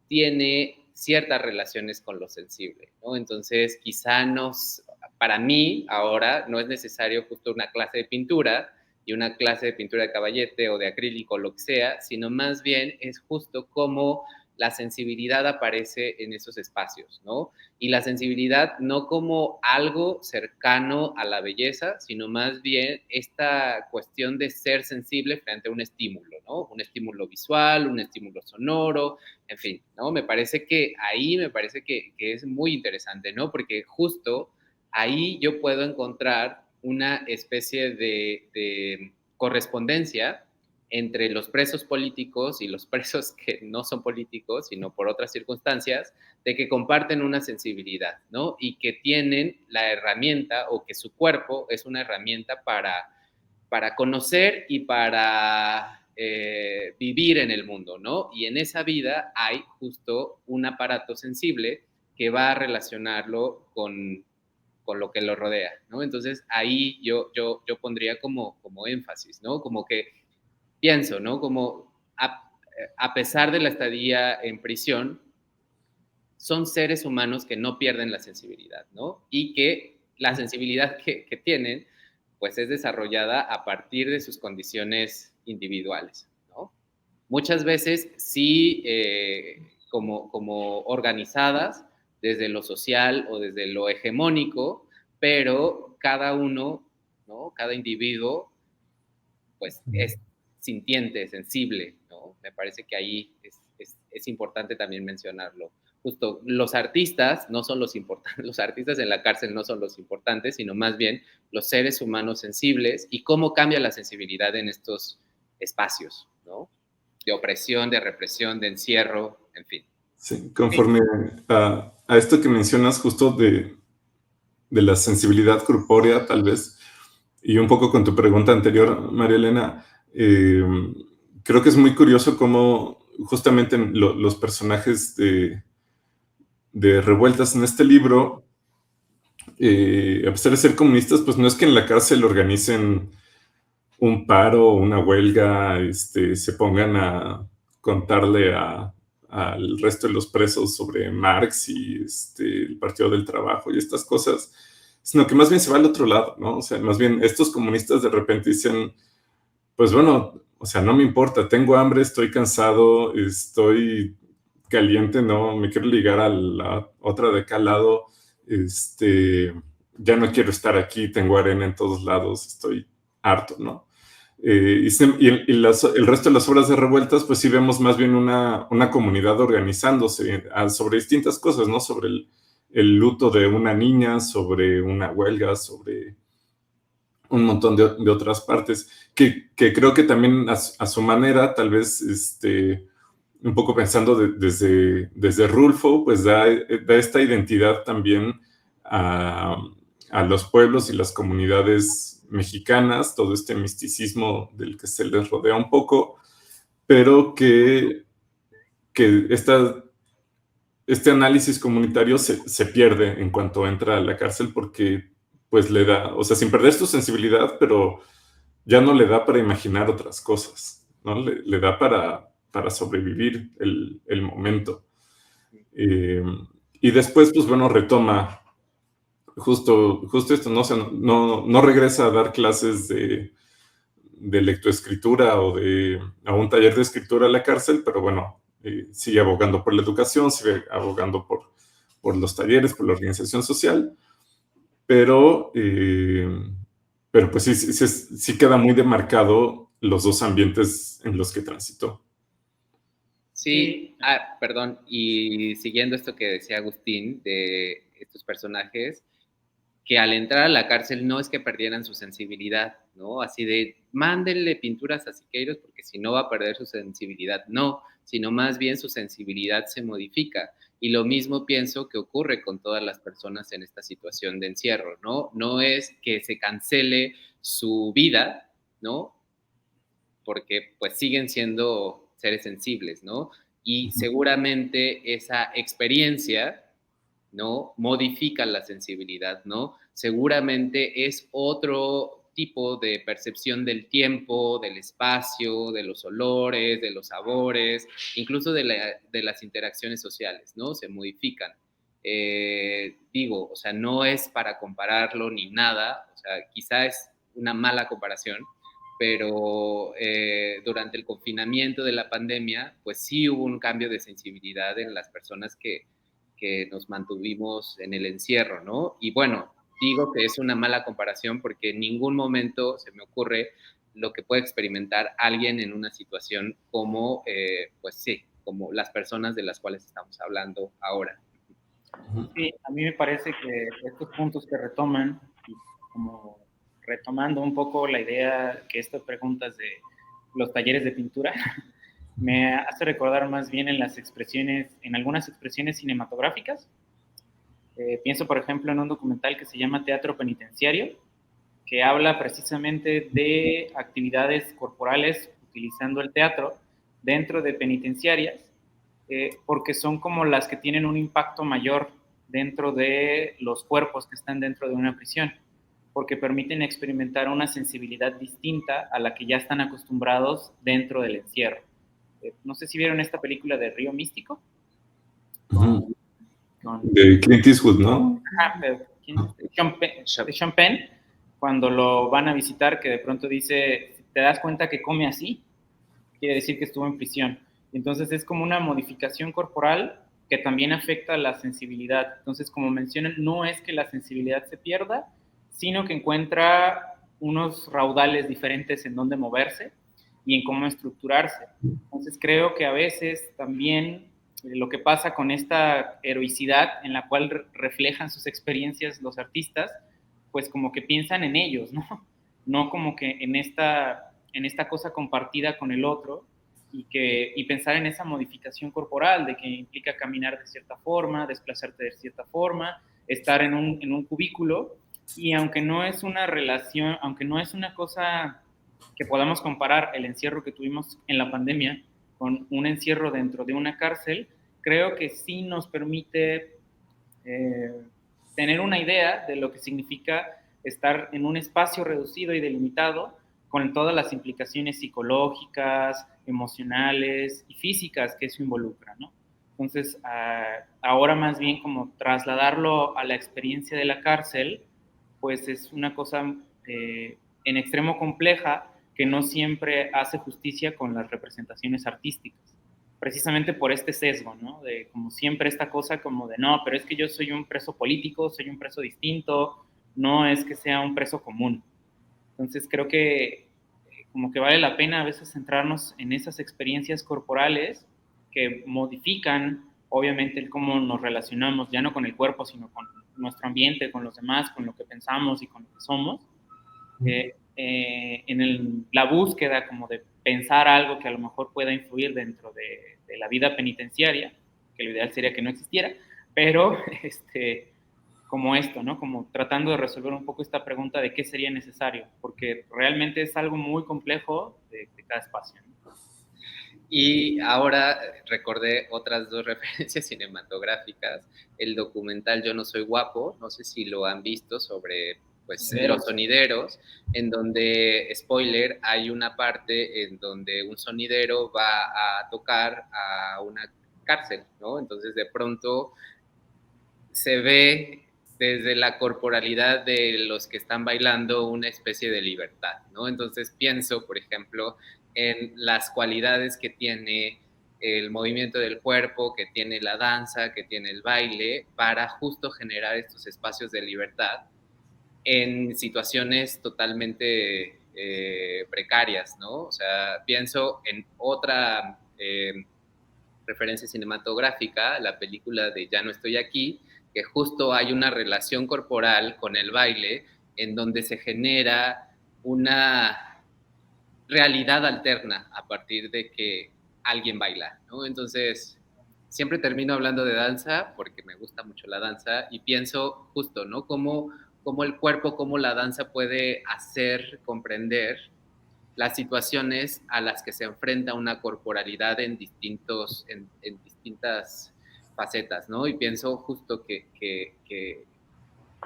tiene ciertas relaciones con lo sensible, ¿no? Entonces, quizá para mí ahora no es necesario justo una clase de pintura y una clase de pintura de caballete o de acrílico o lo que sea, sino más bien es justo cómo la sensibilidad aparece en esos espacios, ¿no? Y la sensibilidad no como algo cercano a la belleza, sino más bien esta cuestión de ser sensible frente a un estímulo, ¿no? Un estímulo visual, un estímulo sonoro, en fin, ¿no? Me parece que es muy interesante, ¿no? Porque justo ahí yo puedo encontrar una especie de correspondencia entre los presos políticos y los presos que no son políticos, sino por otras circunstancias, de que comparten una sensibilidad, ¿no? Y que tienen la herramienta, o que su cuerpo es una herramienta para conocer y para vivir en el mundo, ¿no? Y en esa vida hay justo un aparato sensible que va a relacionarlo con lo que lo rodea, ¿no? Entonces ahí yo pondría como énfasis, ¿no? Como que pienso, ¿no? Como a pesar de la estadía en prisión, son seres humanos que no pierden la sensibilidad, ¿no? Y que la sensibilidad que tienen, pues es desarrollada a partir de sus condiciones individuales, ¿no? Muchas veces sí, como organizadas desde lo social o desde lo hegemónico, pero cada uno, ¿no? Cada individuo, pues es sintiente, sensible, ¿no? Me parece que ahí es importante también mencionarlo. Justo, los artistas no son los importantes, los artistas en la cárcel no son los importantes, sino más bien los seres humanos sensibles y cómo cambia la sensibilidad en estos espacios, ¿no? De opresión, de represión, de encierro, en fin. Sí, conforme a esto que mencionas justo de la sensibilidad corpórea, tal vez, y un poco con tu pregunta anterior, María Elena, creo que es muy curioso cómo justamente los personajes de Revueltas en este libro, a pesar de ser comunistas, pues no es que en la cárcel organicen un paro, una huelga, se pongan a contarle al resto de los presos sobre Marx y el Partido del Trabajo y estas cosas, sino que más bien se va al otro lado, ¿no? O sea, más bien estos comunistas de repente dicen, pues bueno, o sea, no me importa, tengo hambre, estoy cansado, estoy caliente, no, me quiero ligar a la otra de acá al lado, ya no quiero estar aquí, tengo arena en todos lados, estoy harto, ¿no? El resto de las obras de Revueltas, pues sí vemos más bien una comunidad organizándose sobre distintas cosas, ¿no? Sobre el luto de una niña, sobre una huelga, sobre un montón de otras partes, que creo que también a su manera, tal vez, un poco pensando desde Rulfo, pues da esta identidad también a los pueblos y las comunidades mexicanas, todo este misticismo del que se les rodea un poco, pero que este análisis comunitario se pierde en cuanto entra a la cárcel porque pues le da, o sea, sin perder su sensibilidad, pero ya no le da para imaginar otras cosas, ¿no? Le da para sobrevivir el momento. Y después, pues bueno, retoma justo esto, ¿no? O sea, no regresa a dar clases de lectoescritura o a un taller de escritura a la cárcel, pero bueno, sigue abogando por la educación, sigue abogando por los talleres, por la organización social, pero pues sí queda muy demarcado los dos ambientes en los que transitó. Sí, perdón, y siguiendo esto que decía Agustín de estos personajes, que al entrar a la cárcel no es que perdieran su sensibilidad, ¿no? Así de, mándenle pinturas a Siqueiros porque si no va a perder su sensibilidad. No, sino más bien su sensibilidad se modifica. Y lo mismo pienso que ocurre con todas las personas en esta situación de encierro, ¿no? No es que se cancele su vida, ¿no? Porque pues siguen siendo seres sensibles, ¿no? Y seguramente esa experiencia, ¿no? Modifica la sensibilidad, ¿no? Seguramente es otro tipo de percepción del tiempo, del espacio, de los olores, de los sabores, incluso de las interacciones sociales, ¿no? Se modifican. Digo, o sea, no es para compararlo ni nada, o sea, quizá es una mala comparación, pero durante el confinamiento de la pandemia, pues sí hubo un cambio de sensibilidad en las personas que nos mantuvimos en el encierro, ¿no? Y bueno, digo que es una mala comparación porque en ningún momento se me ocurre lo que puede experimentar alguien en una situación como, pues sí, como las personas de las cuales estamos hablando ahora. Sí, a mí me parece que estos puntos que retoman, como retomando un poco la idea que estas preguntas los talleres de pintura, me hace recordar más bien en algunas expresiones cinematográficas. Pienso, por ejemplo, en un documental que se llama Teatro Penitenciario, que habla precisamente de actividades corporales utilizando el teatro dentro de penitenciarias, porque son como las que tienen un impacto mayor dentro de los cuerpos que están dentro de una prisión, porque permiten experimentar una sensibilidad distinta a la que ya están acostumbrados dentro del encierro. No sé si vieron esta película de Río Místico. De Clint Eastwood, ¿no? Sean Penn, cuando lo van a visitar, que de pronto dice, ¿te das cuenta que come así? Quiere decir que estuvo en prisión. Entonces es como una modificación corporal que también afecta la sensibilidad. Entonces, como mencionan, no es que la sensibilidad se pierda, sino que encuentra unos raudales diferentes en donde moverse y en cómo estructurarse. Entonces creo que a veces también lo que pasa con esta heroicidad en la cual reflejan sus experiencias los artistas, pues como que piensan en ellos, ¿no? No como que en esta cosa compartida con el otro, y pensar en esa modificación corporal de que implica caminar de cierta forma, desplazarte de cierta forma, estar en un cubículo, y aunque no es una relación, aunque no es una cosa que podamos comparar el encierro que tuvimos en la pandemia con un encierro dentro de una cárcel, creo que sí nos permite tener una idea de lo que significa estar en un espacio reducido y delimitado, con todas las implicaciones psicológicas, emocionales y físicas que eso involucra, ¿no? Entonces, ahora más bien como trasladarlo a la experiencia de la cárcel, pues es una cosa en extremo compleja que no siempre hace justicia con las representaciones artísticas, precisamente por este sesgo, ¿no? De como siempre esta cosa como de, no, pero es que yo soy un preso político, soy un preso distinto, no es que sea un preso común. Entonces creo que como que vale la pena a veces centrarnos en esas experiencias corporales que modifican obviamente el cómo nos relacionamos, ya no con el cuerpo, sino con nuestro ambiente, con los demás, con lo que pensamos y con lo que somos, la búsqueda como de pensar algo que a lo mejor pueda influir dentro de la vida penitenciaria, que lo ideal sería que no existiera, pero como esto, ¿no? Como tratando de resolver un poco esta pregunta de qué sería necesario, porque realmente es algo muy complejo de cada espacio, ¿no? Y ahora recordé otras dos referencias cinematográficas. El documental Yo no soy guapo, no sé si lo han visto, sobre pues, los sonideros, en donde, spoiler, hay una parte en donde un sonidero va a tocar a una cárcel, ¿no? Entonces de pronto se ve desde la corporalidad de los que están bailando una especie de libertad, ¿no? Entonces pienso, por ejemplo, en las cualidades que tiene el movimiento del cuerpo, que tiene la danza, que tiene el baile, para justo generar estos espacios de libertad en situaciones totalmente precarias, ¿no? O sea, pienso en otra referencia cinematográfica, la película de Ya no estoy aquí, que justo hay una relación corporal con el baile en donde se genera una realidad alterna a partir de que alguien baila, ¿no? Entonces, siempre termino hablando de danza porque me gusta mucho la danza y pienso justo, ¿no? Cómo el cuerpo, cómo la danza puede hacer comprender las situaciones a las que se enfrenta una corporalidad en distintas facetas, ¿no? Y pienso justo que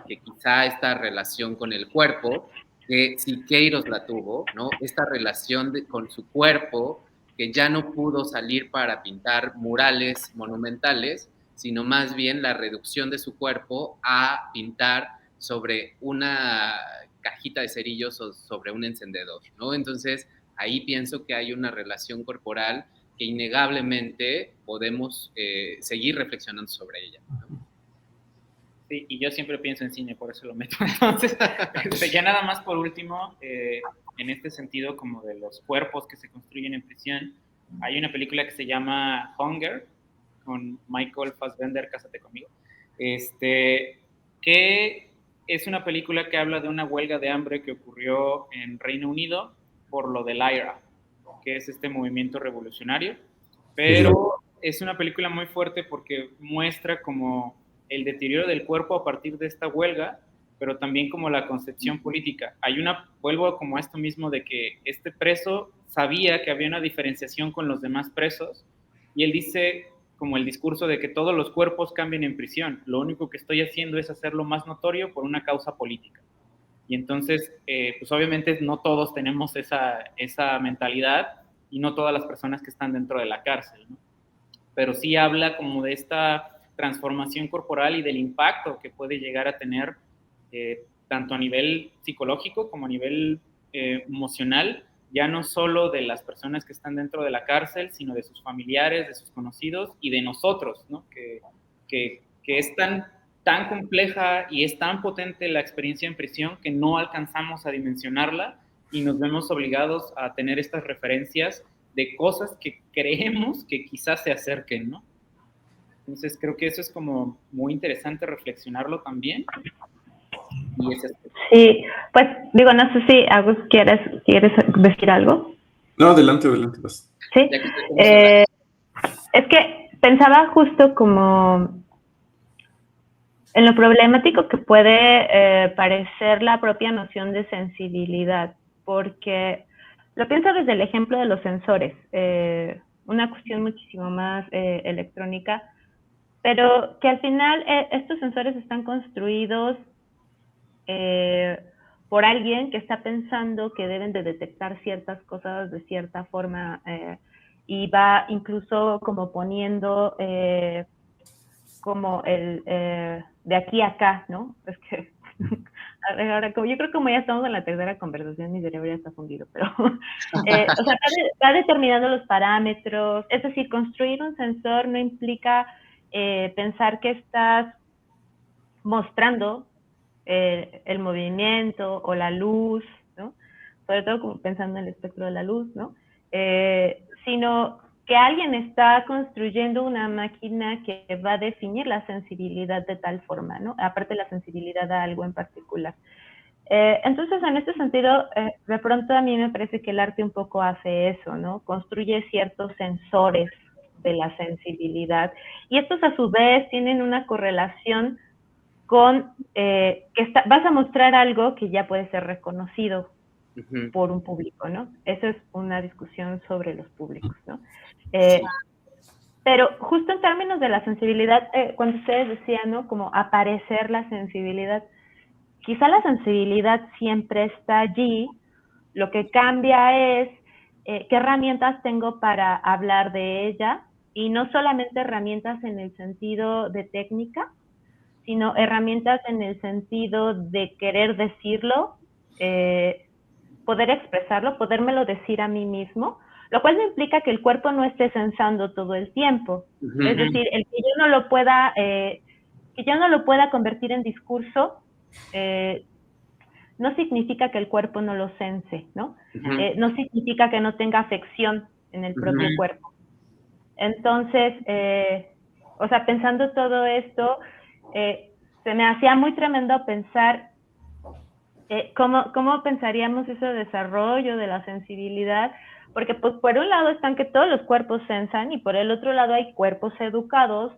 quizá esta relación con el cuerpo, que Siqueiros la tuvo, ¿no? Esta relación con su cuerpo, que ya no pudo salir para pintar murales monumentales, sino más bien la reducción de su cuerpo a pintar sobre una cajita de cerillos o sobre un encendedor, ¿no? Entonces, ahí pienso que hay una relación corporal que innegablemente podemos seguir reflexionando sobre ella, ¿no? Sí, y yo siempre pienso en cine, por eso lo meto. Entonces, ya nada más por último, en este sentido como de los cuerpos que se construyen en prisión, hay una película que se llama Hunger, con Michael Fassbender, Cásate conmigo, que es una película que habla de una huelga de hambre que ocurrió en Reino Unido por lo del IRA, que es este movimiento revolucionario, pero es una película muy fuerte porque muestra como el deterioro del cuerpo a partir de esta huelga, pero también como la concepción política. Vuelvo como a esto mismo de que este preso sabía que había una diferenciación con los demás presos, y él dice como el discurso de que todos los cuerpos cambian en prisión, lo único que estoy haciendo es hacerlo más notorio por una causa política. Y entonces, pues obviamente no todos tenemos esa mentalidad, y no todas las personas que están dentro de la cárcel, ¿no? Pero sí habla como de esta transformación corporal y del impacto que puede llegar a tener tanto a nivel psicológico como a nivel emocional, ya no solo de las personas que están dentro de la cárcel, sino de sus familiares, de sus conocidos y de nosotros, ¿no? Que es tan compleja y es tan potente la experiencia en prisión que no alcanzamos a dimensionarla, y nos vemos obligados a tener estas referencias de cosas que creemos que quizás se acerquen, ¿no? Entonces creo que eso es como muy interesante reflexionarlo también. Y es esto. Sí, pues digo, no sé si Agus quieres decir algo. No, adelante. Vas. Sí, es que pensaba justo como en lo problemático que puede parecer la propia noción de sensibilidad, porque lo pienso desde el ejemplo de los sensores, una cuestión muchísimo más electrónica, pero que al final estos sensores están construidos por alguien que está pensando que deben de detectar ciertas cosas de cierta forma, y va incluso como poniendo como el de aquí a acá, ¿no? Es que ahora, yo creo que como ya estamos en la tercera conversación, mi cerebro ya está fundido, pero o sea, va determinando los parámetros. Es decir, construir un sensor no implica pensar que estás mostrando el movimiento o la luz, ¿no? Sobre todo como pensando en el espectro de la luz, ¿no? Sino que alguien está construyendo una máquina que va a definir la sensibilidad de tal forma, ¿no? Aparte la sensibilidad a algo en particular. Entonces, en este sentido, de pronto a mí me parece que el arte un poco hace eso, ¿no? Construye ciertos sensores de la sensibilidad, y estos a su vez tienen una correlación con vas a mostrar algo que ya puede ser reconocido por un público, ¿no? Eso es una discusión sobre los públicos, ¿no? Pero justo en términos de la sensibilidad, cuando ustedes decían, ¿no? Como aparecer la sensibilidad, quizá la sensibilidad siempre está allí, lo que cambia es qué herramientas tengo para hablar de ella, y no solamente herramientas en el sentido de técnica, sino herramientas en el sentido de querer decirlo, poder expresarlo, podérmelo decir a mí mismo, lo cual no implica que el cuerpo no esté sensando todo el tiempo. Es decir, el que yo no lo pueda convertir en discurso, no significa que el cuerpo no lo sense, ¿no? No significa que no tenga afección en el propio cuerpo. Entonces, o sea, pensando todo esto, se me hacía muy tremendo pensar cómo pensaríamos ese desarrollo de la sensibilidad, porque pues por un lado están que todos los cuerpos sensan, y por el otro lado hay cuerpos educados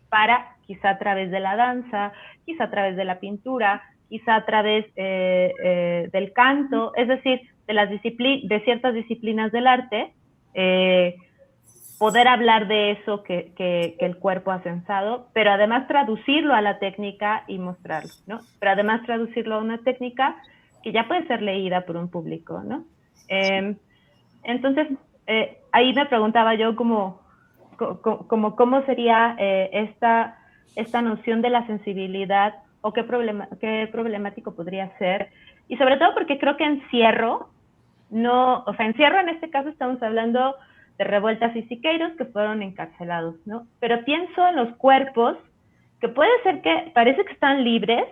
para, quizá a través de la danza, quizá a través de la pintura, quizá a través del canto, es decir, de ciertas disciplinas del arte, poder hablar de eso que el cuerpo ha sensado, pero además traducirlo a la técnica y mostrarlo, ¿no? Pero además traducirlo a una técnica que ya puede ser leída por un público, ¿no? Entonces, ahí me preguntaba yo cómo sería esta noción de la sensibilidad, o qué problemático podría ser, y sobre todo porque creo que encierro en este caso estamos hablando de Revueltas y Siqueiros, que fueron encarcelados, ¿no? Pero pienso en los cuerpos, que puede ser que parece que están libres,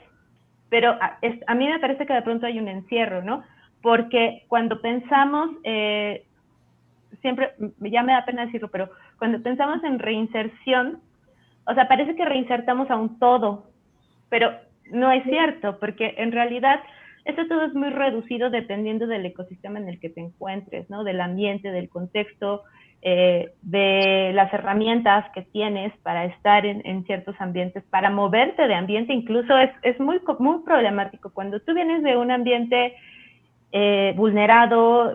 pero a mí me parece que de pronto hay un encierro, ¿no? Porque cuando pensamos, siempre, ya me da pena decirlo, pero cuando pensamos en reinserción, o sea, parece que reinsertamos a un todo, pero no es cierto, porque en realidad Esto todo es muy reducido dependiendo del ecosistema en el que te encuentres, ¿no? Del ambiente, del contexto, de las herramientas que tienes para estar en ciertos ambientes, para moverte de ambiente. Incluso es muy problemático cuando tú vienes de un ambiente vulnerado,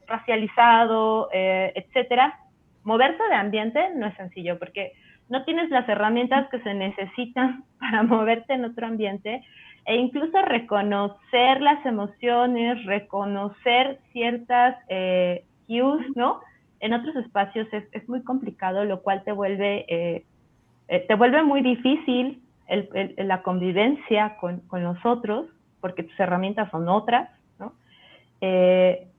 racializado, etcétera. Moverte de ambiente no es sencillo porque no tienes las herramientas que se necesitan para moverte en otro ambiente, e incluso reconocer las emociones, reconocer ciertas cues, ¿no? En otros espacios es muy complicado, lo cual te vuelve muy difícil la convivencia con los otros, porque tus herramientas son otras, ¿no?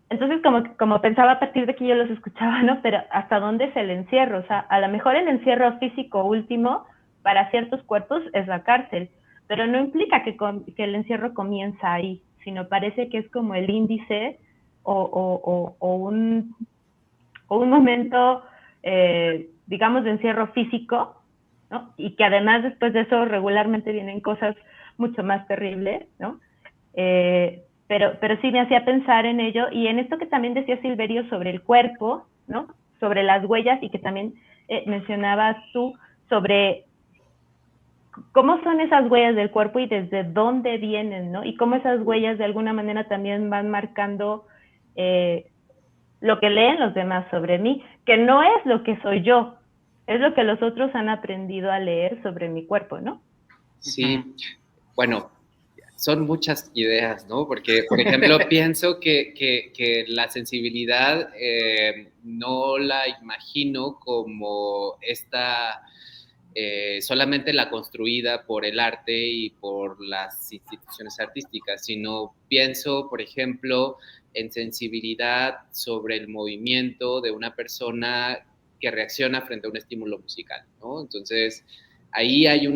Entonces, como pensaba a partir de que yo los escuchaba, ¿no? Pero ¿hasta dónde es el encierro? O sea, a lo mejor el encierro físico último para ciertos cuerpos es la cárcel, pero no implica que el encierro comienza ahí, sino parece que es como el índice o un momento, digamos, de encierro físico, ¿no? Y que además después de eso regularmente vienen cosas mucho más terribles, ¿no? Pero sí me hacía pensar en ello, y en esto que también decía Silverio sobre el cuerpo, ¿no? Sobre las huellas, y que también mencionabas tú sobre cómo son esas huellas del cuerpo y desde dónde vienen, ¿no? Y cómo esas huellas de alguna manera también van marcando lo que leen los demás sobre mí, que no es lo que soy yo, es lo que los otros han aprendido a leer sobre mi cuerpo, ¿no? Sí, bueno, son muchas ideas, ¿no? Porque, por ejemplo, pienso que la sensibilidad no la imagino como solamente la construida por el arte y por las instituciones artísticas, sino pienso, por ejemplo, en sensibilidad sobre el movimiento de una persona que reacciona frente a un estímulo musical, ¿no? Entonces, ahí hay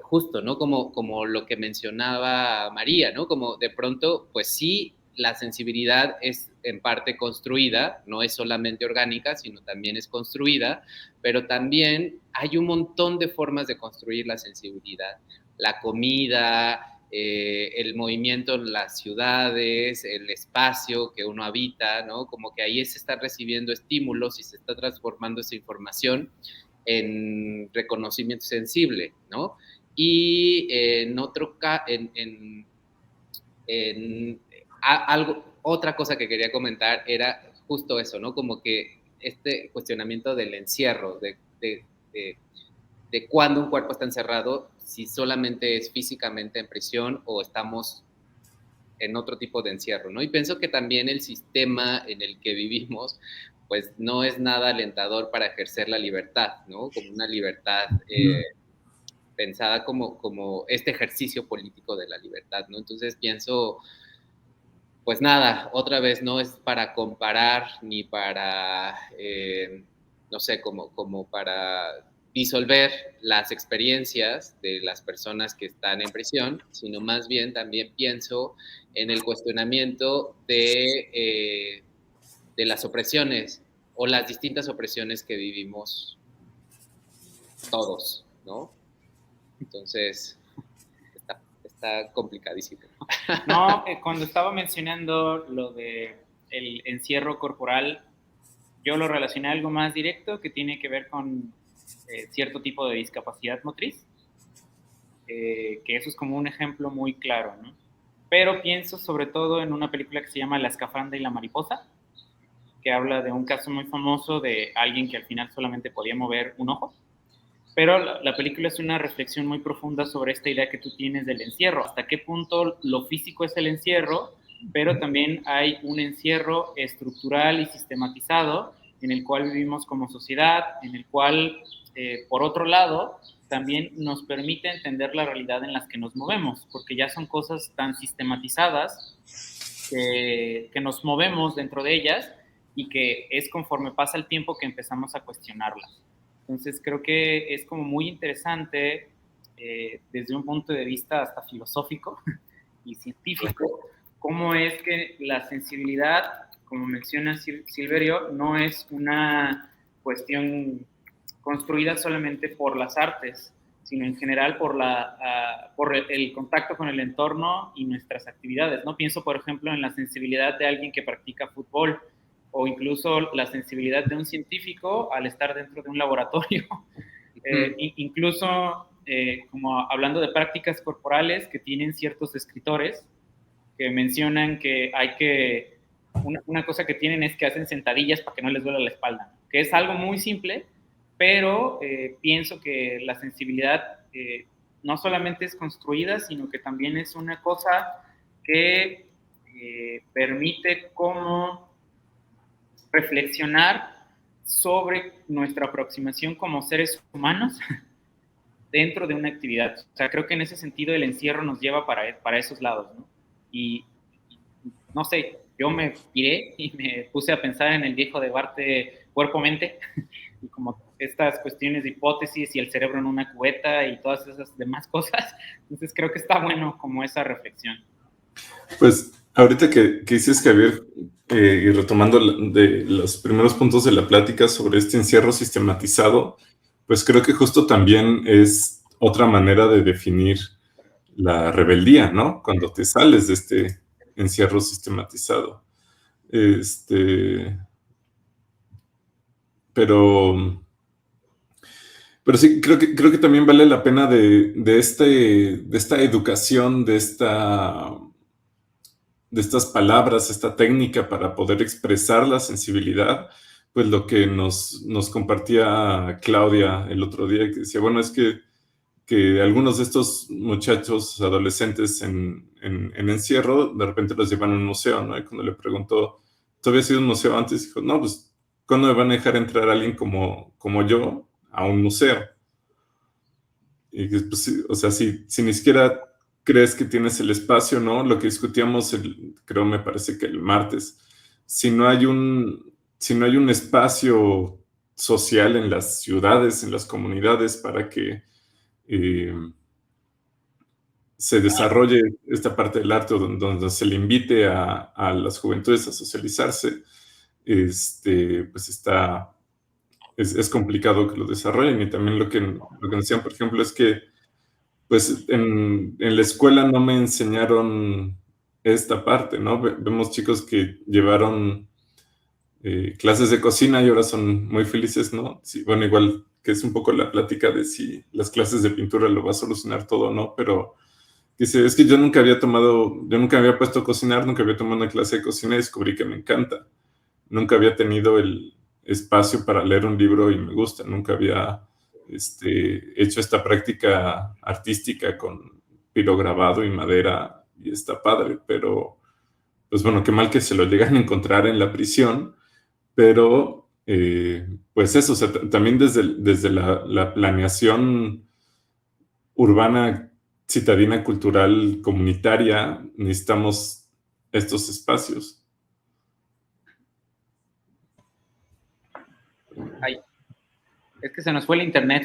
justo, ¿no? Como lo que mencionaba María, ¿no? Como de pronto, pues sí, la sensibilidad es en parte construida, no es solamente orgánica, sino también es construida, pero también hay un montón de formas de construir la sensibilidad. La comida, el movimiento en las ciudades, el espacio que uno habita, ¿no? Como que ahí se está recibiendo estímulos y se está transformando esa información en reconocimiento sensible, ¿no? Y otra cosa que quería comentar era justo eso, ¿no? Como que este cuestionamiento del encierro, de cuándo un cuerpo está encerrado, si solamente es físicamente en prisión o estamos en otro tipo de encierro, ¿no? Y pienso que también el sistema en el que vivimos, pues no es nada alentador para ejercer la libertad, ¿no? Como una libertad pensada como este ejercicio político de la libertad, ¿no? Entonces pienso, pues nada, otra vez no es para comparar ni para, no sé, como para disolver las experiencias de las personas que están en prisión, sino más bien también pienso en el cuestionamiento de las opresiones o las distintas opresiones que vivimos todos, ¿no? Entonces, está complicadísimo. No, cuando estaba mencionando lo de el encierro corporal, yo lo relacioné a algo más directo que tiene que ver con cierto tipo de discapacidad motriz, que eso es como un ejemplo muy claro, ¿no? Pero pienso sobre todo en una película que se llama La escafandra y la mariposa, que habla de un caso muy famoso de alguien que al final solamente podía mover un ojo. Pero la película es una reflexión muy profunda sobre esta idea que tú tienes del encierro, hasta qué punto lo físico es el encierro, pero también hay un encierro estructural y sistematizado en el cual vivimos como sociedad, en el cual, por otro lado, también nos permite entender la realidad en las que nos movemos, porque ya son cosas tan sistematizadas que nos movemos dentro de ellas y que es conforme pasa el tiempo que empezamos a cuestionarlas. Entonces creo que es como muy interesante desde un punto de vista hasta filosófico y científico, cómo es que la sensibilidad, como menciona Silverio, no es una cuestión construida solamente por las artes, sino en general por el contacto con el entorno y nuestras actividades, ¿no? Pienso, por ejemplo, en la sensibilidad de alguien que practica fútbol, o incluso la sensibilidad de un científico al estar dentro de un laboratorio. Incluso, como hablando de prácticas corporales que tienen ciertos escritores, que mencionan que una cosa que tienen es que hacen sentadillas para que no les duela la espalda, que es algo muy simple, pero pienso que la sensibilidad no solamente es construida, sino que también es una cosa que permite como reflexionar sobre nuestra aproximación como seres humanos dentro de una actividad. O sea, creo que en ese sentido el encierro nos lleva para esos lados, ¿no? Y no sé, yo me piré y me puse a pensar en el viejo debate cuerpo-mente y como estas cuestiones de hipótesis y el cerebro en una cubeta y todas esas demás cosas. Entonces creo que está bueno como esa reflexión. Pues ahorita que dices, Javier, y retomando de los primeros puntos de la plática sobre este encierro sistematizado, pues creo que justo también es otra manera de definir la rebeldía, ¿no? Cuando te sales de este encierro sistematizado. Pero sí, creo que también vale la pena de esta educación, de estas palabras, esta técnica para poder expresar la sensibilidad, pues lo que nos compartía Claudia el otro día, que decía, bueno, es que algunos de estos muchachos adolescentes en encierro, de repente los llevan a un museo, ¿no? Y cuando le preguntó, ¿tú habías ido a un museo antes? Dijo, no, pues, ¿cuándo me van a dejar entrar alguien como yo a un museo? Y pues, sí, o sea, si ni siquiera crees que tienes el espacio, ¿no? Lo que discutíamos, creo, me parece que el martes, si no hay un espacio social en las ciudades, en las comunidades, para que se desarrolle esta parte del arte donde se le invite a las juventudes a socializarse, pues es complicado que lo desarrollen. Y también lo que decían, por ejemplo, es que pues en la escuela no me enseñaron esta parte, ¿no? Vemos chicos que llevaron clases de cocina y ahora son muy felices, ¿no? Sí, bueno, igual que es un poco la plática de si las clases de pintura lo va a solucionar todo o no, pero dice, es que yo nunca me había puesto a cocinar, nunca había tomado una clase de cocina y descubrí que me encanta. Nunca había tenido el espacio para leer un libro y me gusta, nunca había hecho esta práctica artística con pirograbado y madera y está padre, pero pues bueno, qué mal que se lo llegan a encontrar en la prisión, pero pues eso, o sea, también desde la planeación urbana, citadina, cultural, comunitaria, necesitamos estos espacios. Ay, es que se nos fue el internet.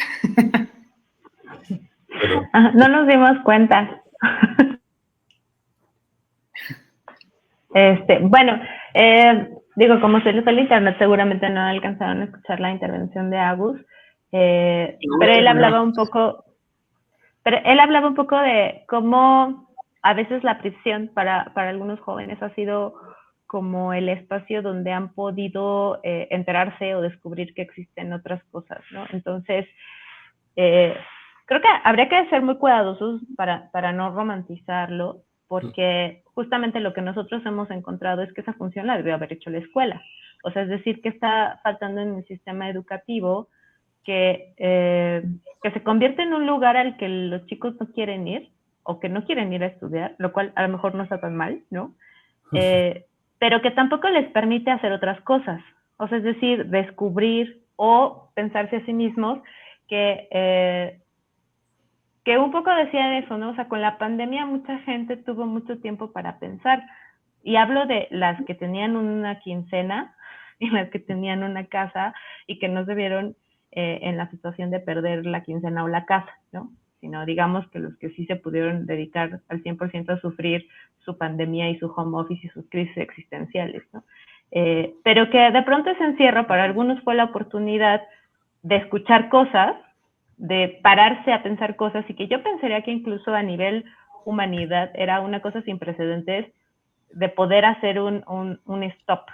Pero, no nos dimos cuenta. Bueno, digo, como se les fue el internet, seguramente no alcanzaron a escuchar la intervención de Agus, pero él hablaba un poco de cómo a veces la prisión para algunos jóvenes ha sido como el espacio donde han podido enterarse o descubrir que existen otras cosas, ¿no? Entonces, creo que habría que ser muy cuidadosos para no romantizarlo, porque justamente lo que nosotros hemos encontrado es que esa función la debió haber hecho la escuela. O sea, es decir, que está faltando en el sistema educativo que se convierte en un lugar al que los chicos no quieren ir o que no quieren ir a estudiar, lo cual a lo mejor no está tan mal, ¿no? Pero que tampoco les permite hacer otras cosas. O sea, es decir, descubrir o pensarse a sí mismos que un poco decía eso, ¿no? O sea, con la pandemia mucha gente tuvo mucho tiempo para pensar. Y hablo de las que tenían una quincena y las que tenían una casa y que no se vieron en la situación de perder la quincena o la casa, ¿no? Sino digamos que los que sí se pudieron dedicar al 100% a sufrir su pandemia y su home office y sus crisis existenciales, ¿no? Pero que de pronto ese encierro para algunos fue la oportunidad de escuchar cosas, de pararse a pensar cosas, y que yo pensaría que incluso a nivel humanidad era una cosa sin precedentes de poder hacer un stop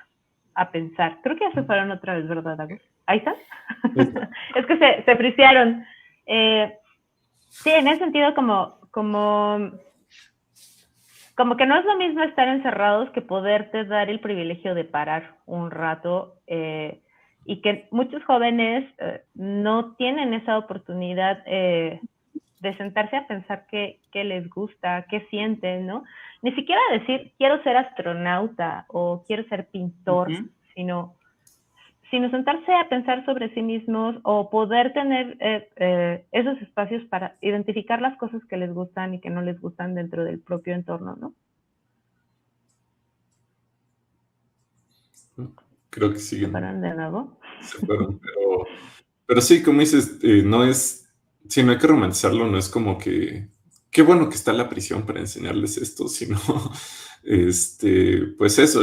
a pensar. Creo que ya se fueron otra vez, ¿verdad, Agus? ¿Ahí están? Es que se frisearon. Sí, en ese sentido como que no es lo mismo estar encerrados que poderte dar el privilegio de parar un rato, y que muchos jóvenes no tienen esa oportunidad de sentarse a pensar qué les gusta, qué sienten, ¿no? Ni siquiera decir, quiero ser astronauta o quiero ser pintor, sino sentarse a pensar sobre sí mismos, o poder tener esos espacios para identificar las cosas que les gustan y que no les gustan dentro del propio entorno, ¿no? Creo que siguen. ¿Se fueron de nuevo? Se fueron, pero sí, como dices, no es, sí, no hay que romantizarlo, no es como que, qué bueno que está la prisión para enseñarles esto, sino, pues eso,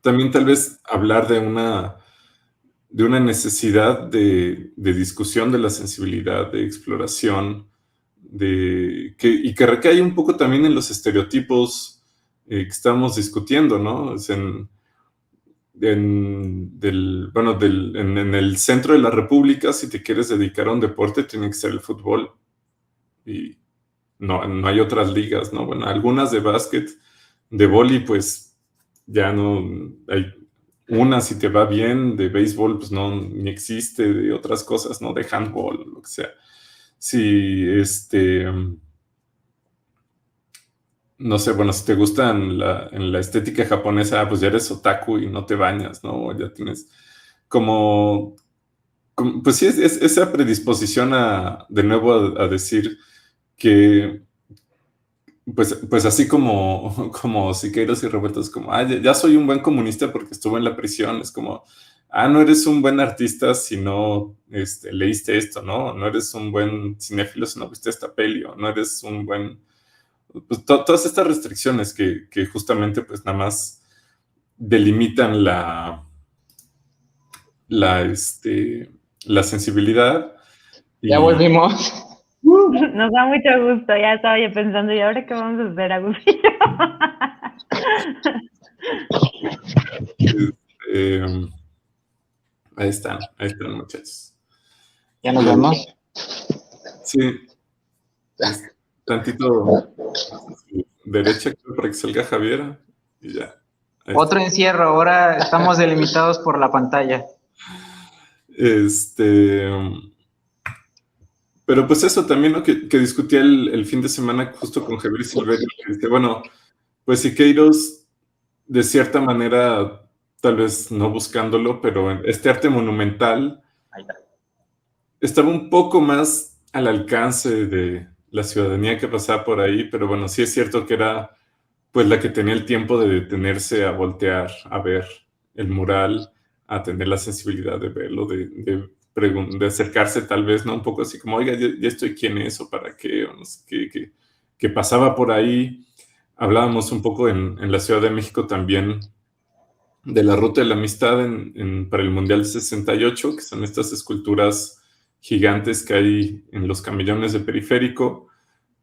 también tal vez hablar de una necesidad de discusión de la sensibilidad, de exploración, y que recae un poco también en los estereotipos que estamos discutiendo, ¿no? Es en el centro de la República, si te quieres dedicar a un deporte, tiene que ser el fútbol. Y no hay otras ligas, ¿no? Bueno, algunas de básquet, de vóley, pues ya no hay una, si te va bien, de béisbol, pues no, ni existe, de otras cosas, ¿no? De handball, lo que sea. Sí, no sé, bueno, si te gusta en la estética japonesa, pues ya eres otaku y no te bañas, ¿no? Ya tienes pues sí, es esa predisposición de nuevo a decir que, pues así como Siqueiros y Roberto, es como, ya soy un buen comunista porque estuve en la prisión, es como, no eres un buen artista si no leíste esto, ¿no? No eres un buen cinéfilo si no viste esta peli, o no eres un buen... Pues todas estas restricciones que justamente pues nada más delimitan la sensibilidad. Ya volvimos. Nos da mucho gusto, ya estaba yo pensando, ¿y ahora qué vamos a hacer, Agustín? Ahí están muchachos. ¿Ya nos vemos? Sí. Tantito derecha para que salga Javier y ya. Otro encierro, ahora estamos delimitados por la pantalla. Pero pues eso también, ¿no? Que discutí el fin de semana justo con Javier Silverio, que dice, bueno, pues Siqueiros, de cierta manera, tal vez no buscándolo, pero este arte monumental estaba un poco más al alcance de la ciudadanía que pasaba por ahí, pero bueno, sí es cierto que era pues la que tenía el tiempo de detenerse a voltear, a ver el mural, a tener la sensibilidad de verlo, de acercarse tal vez, ¿no? Un poco así como, oiga, ya estoy, ¿quién es o para qué? O no sé qué, que pasaba por ahí. Hablábamos un poco en la Ciudad de México también de la Ruta de la Amistad para el Mundial de 68, que son estas esculturas gigantes que hay en los camellones de Periférico,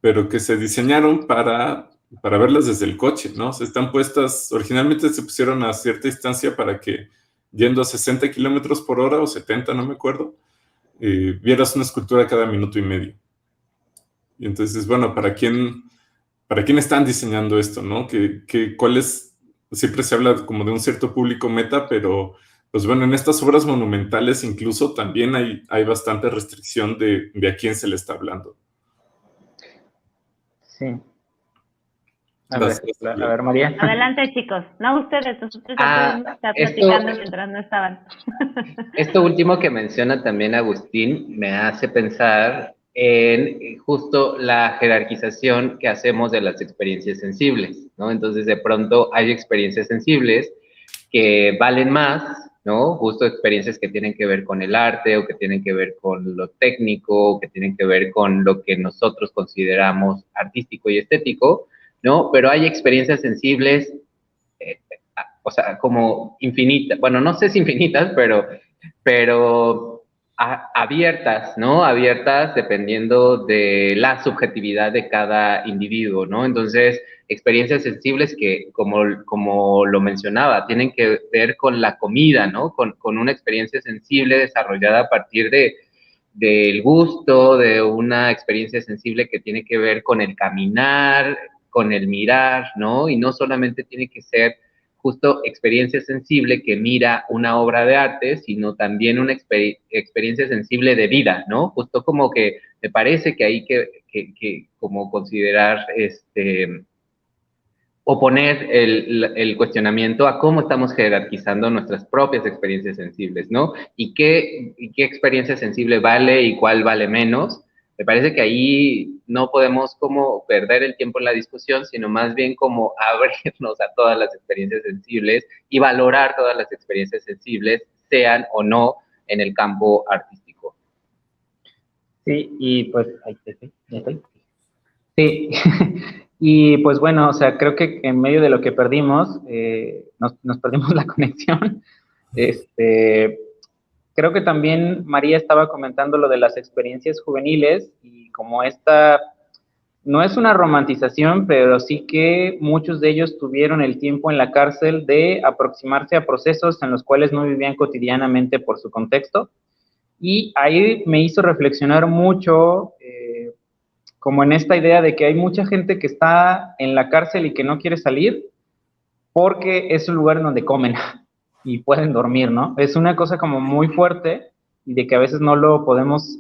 pero que se diseñaron para verlas desde el coche, ¿no? O sea, están puestas, originalmente se pusieron a cierta distancia para que, yendo a 60 kilómetros por hora o 70, no me acuerdo, vieras una escultura cada minuto y medio. Y entonces, bueno, ¿para quién están diseñando esto, no? ¿Cuál es? Siempre se habla como de un cierto público meta, pero, pues bueno, en estas obras monumentales incluso también hay bastante restricción de a quién se le está hablando. Sí. A ver, María. Adelante, chicos. No, ustedes. Nosotros estamos platicando mientras no estaban. Esto último que menciona también Agustín me hace pensar en justo la jerarquización que hacemos de las experiencias sensibles, ¿no? Entonces, de pronto hay experiencias sensibles que valen más, ¿no? Justo experiencias que tienen que ver con el arte o que tienen que ver con lo técnico, o que tienen que ver con lo que nosotros consideramos artístico y estético, ¿no? Pero hay experiencias sensibles, o sea, como infinitas, bueno, no sé si infinitas, pero abiertas, ¿no? Abiertas dependiendo de la subjetividad de cada individuo, ¿no? Entonces, experiencias sensibles que, como lo mencionaba, tienen que ver con la comida, ¿no? Con una experiencia sensible desarrollada a partir del gusto, de una experiencia sensible que tiene que ver con el caminar, con el mirar, ¿no? Y no solamente tiene que ser justo experiencia sensible que mira una obra de arte, sino también una experiencia sensible de vida, ¿no? Justo como que me parece que hay que como considerar o poner el cuestionamiento a cómo estamos jerarquizando nuestras propias experiencias sensibles, ¿no? Y qué experiencia sensible vale y cuál vale menos. Me parece que ahí no podemos como perder el tiempo en la discusión, sino más bien como abrirnos a todas las experiencias sensibles y valorar todas las experiencias sensibles, sean o no en el campo artístico. Sí, y pues, ahí estoy. Sí, y pues bueno, o sea, creo que en medio de lo que perdimos, nos perdimos la conexión. Creo que también María estaba comentando lo de las experiencias juveniles y como esta, no es una romantización, pero sí que muchos de ellos tuvieron el tiempo en la cárcel de aproximarse a procesos en los cuales no vivían cotidianamente por su contexto. Y ahí me hizo reflexionar mucho, como en esta idea de que hay mucha gente que está en la cárcel y que no quiere salir porque es un lugar en donde comen y pueden dormir, ¿no? Es una cosa como muy fuerte y de que a veces no lo podemos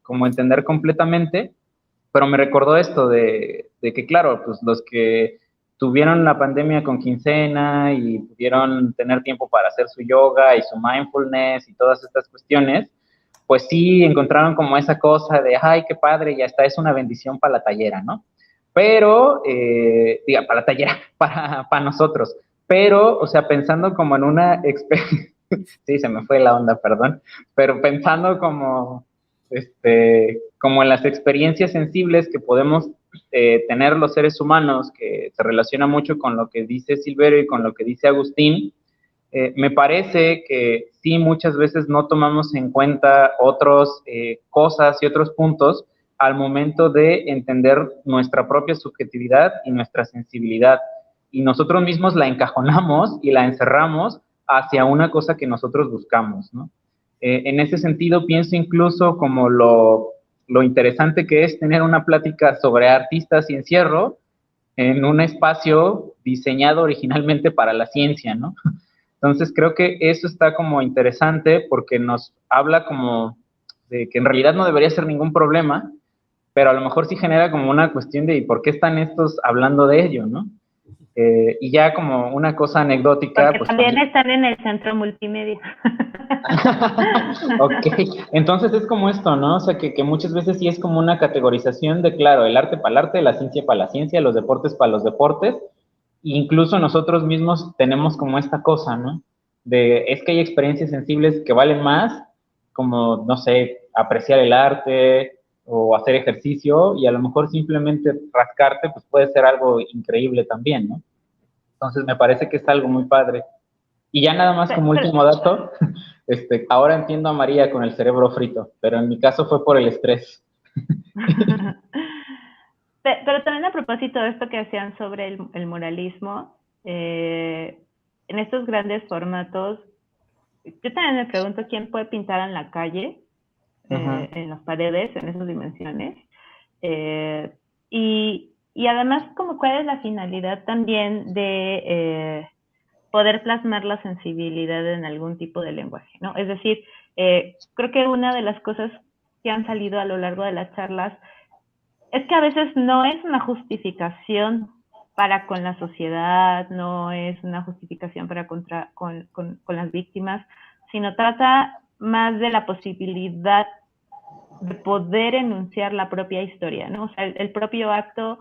como entender completamente, pero me recordó esto de que, claro, pues los que tuvieron la pandemia con quincena y pudieron tener tiempo para hacer su yoga y su mindfulness y todas estas cuestiones, pues sí encontraron como esa cosa de, ay, qué padre, ya está, es una bendición para la tallera, ¿no? Pero, para la tallera, para nosotros, pero, o sea, pensando como en una experiencia, sí, se me fue la onda, perdón, pero pensando como en las experiencias sensibles que podemos tener los seres humanos, que se relaciona mucho con lo que dice Silverio y con lo que dice Agustín, me parece que sí, muchas veces no tomamos en cuenta otras cosas y otros puntos al momento de entender nuestra propia subjetividad y nuestra sensibilidad. Y nosotros mismos la encajonamos y la encerramos hacia una cosa que nosotros buscamos, ¿no? En ese sentido, pienso incluso como lo interesante que es tener una plática sobre artistas y encierro en un espacio diseñado originalmente para la ciencia, ¿no? Entonces creo que eso está como interesante porque nos habla como de que en realidad no debería ser ningún problema, pero a lo mejor sí genera como una cuestión de ¿por qué están estos hablando de ello, no? Y ya como una cosa anecdótica. Porque pues también están en el centro multimedia. Ok, entonces es como esto, ¿no? O sea, que muchas veces sí es como una categorización de, claro, el arte para el arte, la ciencia para la ciencia, los deportes para los deportes, e incluso nosotros mismos tenemos como esta cosa, ¿no? Es que hay experiencias sensibles que valen más, como, no sé, apreciar el arte o hacer ejercicio, y a lo mejor simplemente rascarte, pues puede ser algo increíble también, ¿no? Entonces me parece que es algo muy padre. Y ya nada más como último dato, ahora entiendo a María con el cerebro frito, pero en mi caso fue por el estrés. Pero también a propósito de esto que hacían sobre el muralismo, en estos grandes formatos, yo también me pregunto quién puede pintar en la calle, en las paredes, en esas dimensiones. Y además, como cuál es la finalidad también de poder plasmar la sensibilidad en algún tipo de lenguaje, ¿no? Es decir, creo que una de las cosas que han salido a lo largo de las charlas es que a veces no es una justificación para con la sociedad, no es una justificación para con las víctimas, sino trata más de la posibilidad de poder enunciar la propia historia, ¿no? O sea, el propio acto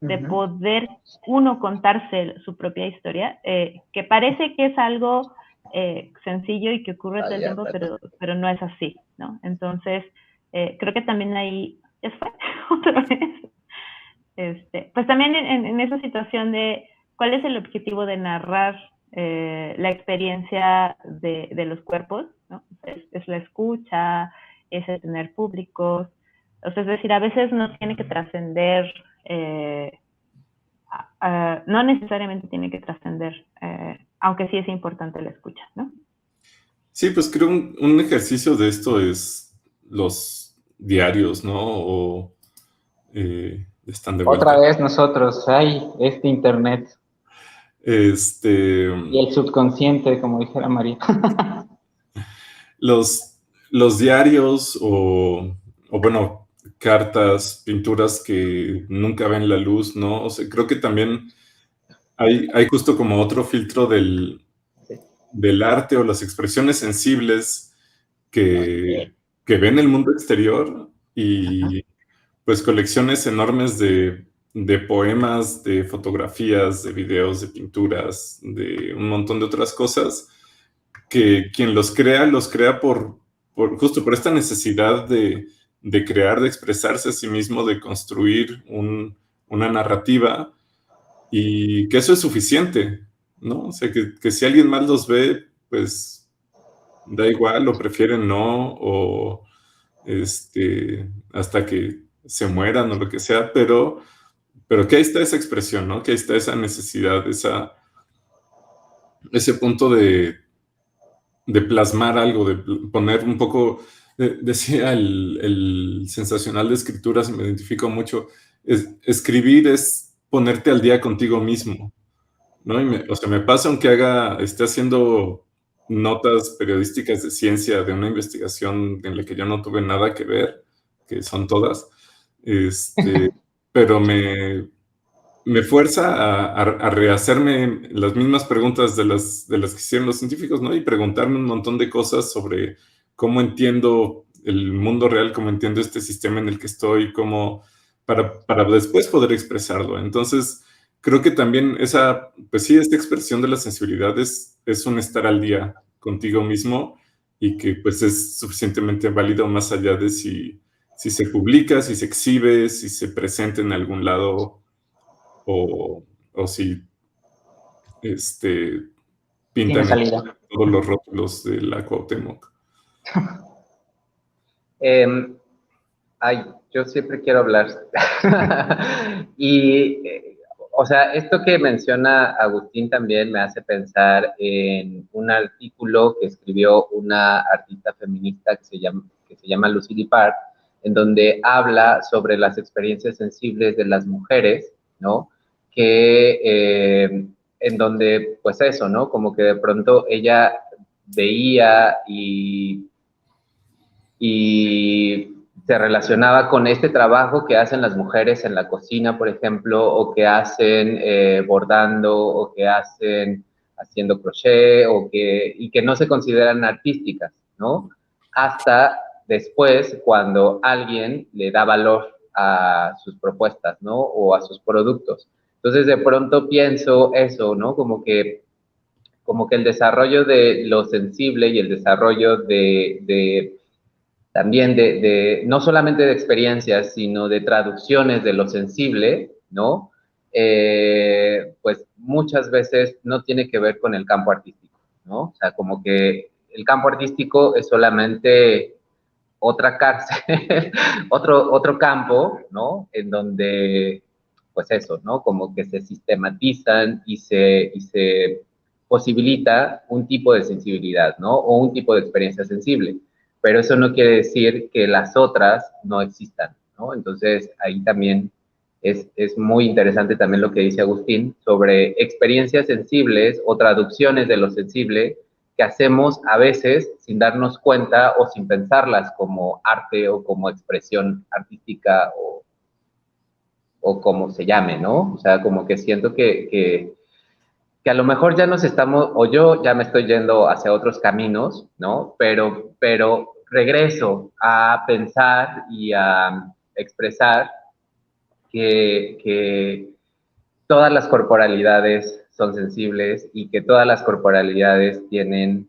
de poder uno contarse su propia historia, que parece que es algo sencillo y que ocurre todo el tiempo, pero no es así, ¿no? Entonces, creo que también ahí, ¿ya fue? Otra vez. Pues también en esa situación de cuál es el objetivo de narrar la experiencia de los cuerpos, ¿no? Es la escucha, es el tener públicos. O sea, es decir, a veces no tiene que trascender, no necesariamente tiene que trascender, aunque sí es importante la escucha, ¿no? Sí, pues creo un ejercicio de esto es los diarios, ¿no? O están de vuelta. Otra vez nosotros, ay, este internet y el subconsciente, como dijera María. Los diarios o bueno, cartas, pinturas que nunca ven la luz, ¿no? O sea, creo que también hay justo como otro filtro del arte o las expresiones sensibles que ven el mundo exterior y pues colecciones enormes de poemas, de fotografías, de videos, de pinturas, de un montón de otras cosas, que quien los crea justo por esta necesidad de crear, de expresarse a sí mismo, de construir una narrativa, y que eso es suficiente, ¿no? O sea, que si alguien más los ve, pues da igual, o prefieren no, o hasta que se mueran o lo que sea, pero que ahí está esa expresión, ¿no? Que ahí está esa necesidad, ese punto de plasmar algo, de poner un poco, decía el sensacional de escritura, se me identifico mucho, escribir es ponerte al día contigo mismo, ¿no? O sea, me pasa aunque esté haciendo notas periodísticas de ciencia de una investigación en la que yo no tuve nada que ver, que son todas, pero me fuerza a rehacerme las mismas preguntas de las que hicieron los científicos, ¿no? Y preguntarme un montón de cosas sobre cómo entiendo el mundo real, cómo entiendo este sistema en el que estoy, para después poder expresarlo. Entonces, creo que también pues sí, esta expresión de la sensibilidad es un estar al día contigo mismo, y que pues es suficientemente válido más allá de si se publica, si se exhibe, si se presenta en algún lado, o si pintan todos los rótulos de la Cuauhtémoc. Yo siempre quiero hablar. Y, o sea, esto que menciona Agustín también me hace pensar en un artículo que escribió una artista feminista que se llama Lucy Dipart, en donde habla sobre las experiencias sensibles de las mujeres, ¿no? En donde, pues eso, ¿no? Como que de pronto ella veía y se relacionaba con este trabajo que hacen las mujeres en la cocina, por ejemplo, o que hacen bordando, o que hacen haciendo crochet, y que no se consideran artísticas, ¿no? Hasta después, cuando alguien le da valor a sus propuestas, ¿no? O a sus productos. Entonces, de pronto pienso eso, ¿no? Como que el desarrollo de lo sensible y el desarrollo también no solamente de experiencias, sino de traducciones de lo sensible, ¿no? Pues muchas veces no tiene que ver con el campo artístico, ¿no? O sea, como que el campo artístico es solamente otra cárcel, otro campo, ¿no? En donde, pues eso, ¿no? Como que se sistematizan y se posibilita un tipo de sensibilidad, ¿no? O un tipo de experiencia sensible. Pero eso no quiere decir que las otras no existan, ¿no? Entonces, ahí también es muy interesante también lo que dice Agustín sobre experiencias sensibles o traducciones de lo sensible que hacemos a veces sin darnos cuenta o sin pensarlas como arte o como expresión artística o como se llame, ¿no? O sea, como que siento que a lo mejor ya nos estamos, o yo ya me estoy yendo hacia otros caminos, ¿no? Pero regreso a pensar y a expresar que todas las corporalidades son sensibles y que todas las corporalidades tienen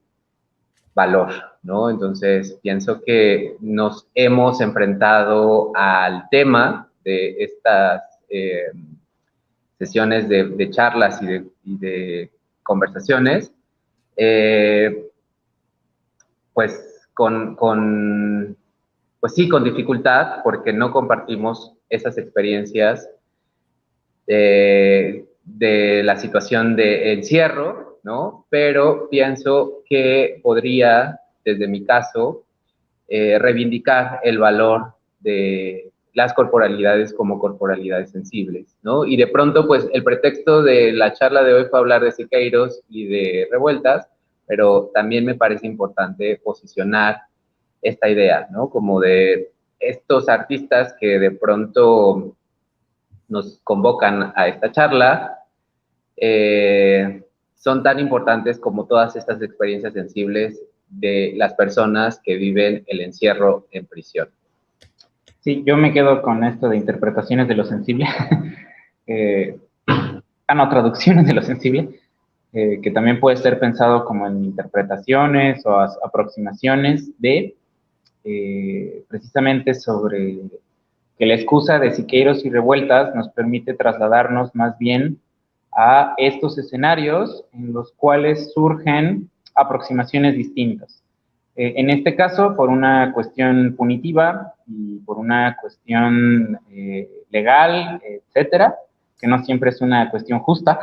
valor, ¿no? Entonces, pienso que nos hemos enfrentado al tema de estas sesiones de charlas y de conversaciones, pues con dificultad, porque no compartimos esas experiencias de la situación de encierro, ¿no? Pero pienso que podría, desde mi caso, reivindicar el valor de las corporalidades como corporalidades sensibles, ¿no? Y de pronto, pues, el pretexto de la charla de hoy fue hablar de Siqueiros y de revueltas, pero también me parece importante posicionar esta idea, ¿no? Como de estos artistas que de pronto nos convocan a esta charla, son tan importantes como todas estas experiencias sensibles de las personas que viven el encierro en prisión. Sí, yo me quedo con esto de interpretaciones de lo sensible, traducciones de lo sensible, que también puede ser pensado como en interpretaciones o aproximaciones de precisamente sobre que la excusa de Siqueiros y revueltas nos permite trasladarnos más bien a estos escenarios en los cuales surgen aproximaciones distintas. En este caso, por una cuestión punitiva y por una cuestión legal, etcétera, que no siempre es una cuestión justa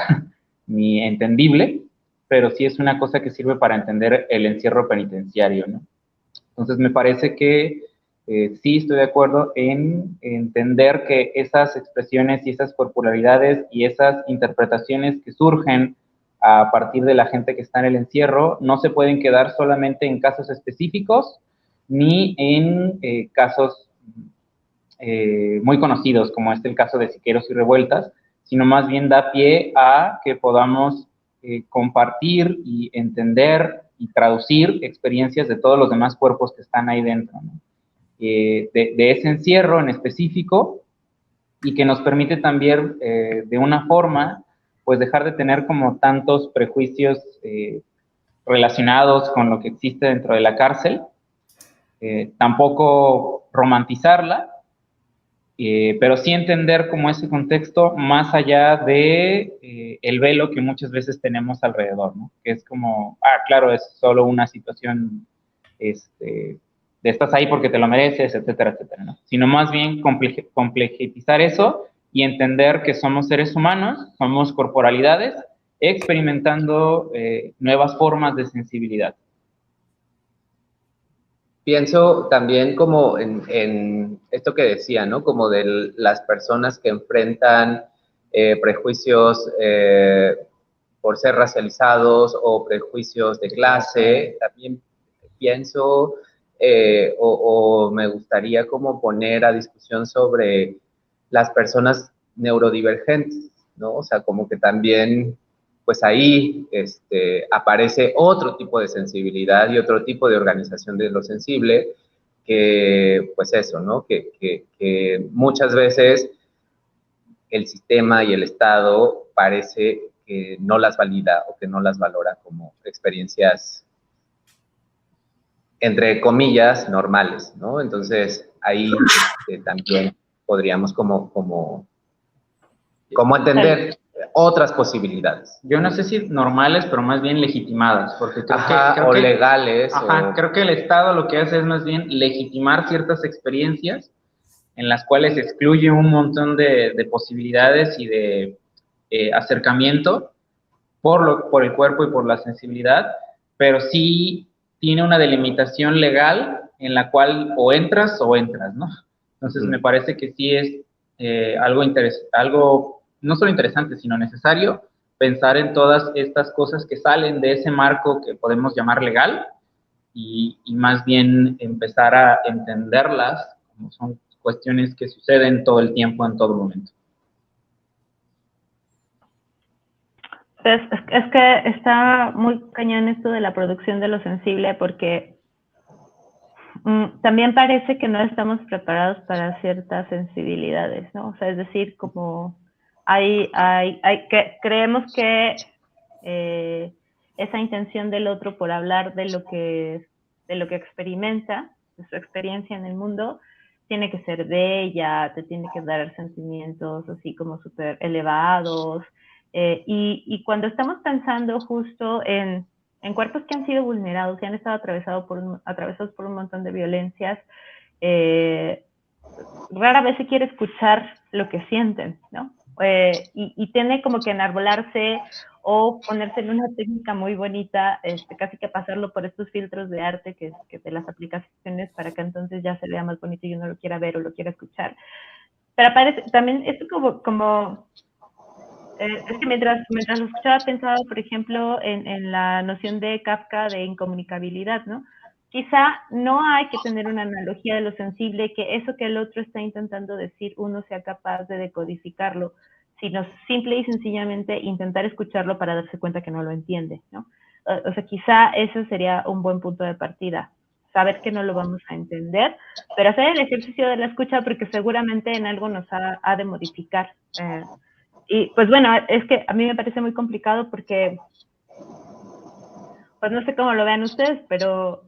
ni entendible, pero sí es una cosa que sirve para entender el encierro penitenciario, ¿no? Entonces, me parece que sí estoy de acuerdo en entender que esas expresiones y esas corporalidades y esas interpretaciones que surgen a partir de la gente que está en el encierro no se pueden quedar solamente en casos específicos ni en casos muy conocidos, como es el caso de Siqueiros y revueltas, sino más bien da pie a que podamos compartir y entender y traducir experiencias de todos los demás cuerpos que están ahí dentro, ¿no? De ese encierro en específico, y que nos permite también, de una forma, pues dejar de tener como tantos prejuicios relacionados con lo que existe dentro de la cárcel, tampoco romantizarla, pero sí entender como ese contexto más allá de el velo que muchas veces tenemos alrededor, ¿no? Que es como, claro, es solo una situación de estás ahí porque te lo mereces, etcétera, etcétera, ¿no? Sino más bien complejizar eso y entender que somos seres humanos, somos corporalidades, experimentando nuevas formas de sensibilidad. Pienso también como en esto que decía, ¿no? Como de las personas que enfrentan prejuicios por ser racializados o prejuicios de clase. También pienso o me gustaría como poner a discusión sobre las personas neurodivergentes, ¿no? O sea, como que también pues ahí aparece otro tipo de sensibilidad y otro tipo de organización de lo sensible, que pues eso, ¿no? Que muchas veces el sistema y el Estado parece que no las valida o que no las valora como experiencias, entre comillas, normales, ¿no? Entonces, ahí también podríamos como entender otras posibilidades. Yo no sé si normales, pero más bien legitimadas, porque creo que legales. Creo que el Estado lo que hace es más bien legitimar ciertas experiencias en las cuales excluye un montón de posibilidades y de acercamiento por el cuerpo y por la sensibilidad, pero sí tiene una delimitación legal en la cual o entras, ¿no? Entonces, me parece que sí es algo no solo interesante, sino necesario pensar en todas estas cosas que salen de ese marco que podemos llamar legal y más bien empezar a entenderlas como son cuestiones que suceden todo el tiempo, en todo momento. Pues es que está muy cañón esto de la producción de lo sensible, porque también parece que no estamos preparados para ciertas sensibilidades, ¿no? O sea, es decir, como creemos que esa intención del otro por hablar de lo que experimenta, de su experiencia en el mundo, tiene que ser bella, te tiene que dar sentimientos así como súper elevados, Y cuando estamos pensando justo en cuerpos que han sido vulnerados, que han estado atravesados por un montón de violencias, rara vez se quiere escuchar lo que sienten, ¿no? Y tiene como que enarbolarse o ponerse en una técnica muy bonita, casi que pasarlo por estos filtros de arte que de las aplicaciones para que entonces ya se vea más bonito y uno lo quiera ver o lo quiera escuchar. Pero aparece, también esto es que mientras lo escuchaba pensaba, por ejemplo, en la noción de Kafka de incomunicabilidad, ¿no? Quizá no hay que tener una analogía de lo sensible, que eso que el otro está intentando decir, uno sea capaz de decodificarlo, sino simple y sencillamente intentar escucharlo para darse cuenta que no lo entiende, ¿no? O sea, quizá ese sería un buen punto de partida, saber que no lo vamos a entender, pero hacer el ejercicio de la escucha porque seguramente en algo nos ha de modificar. Y pues bueno, es que a mí me parece muy complicado porque, pues no sé cómo lo vean ustedes, pero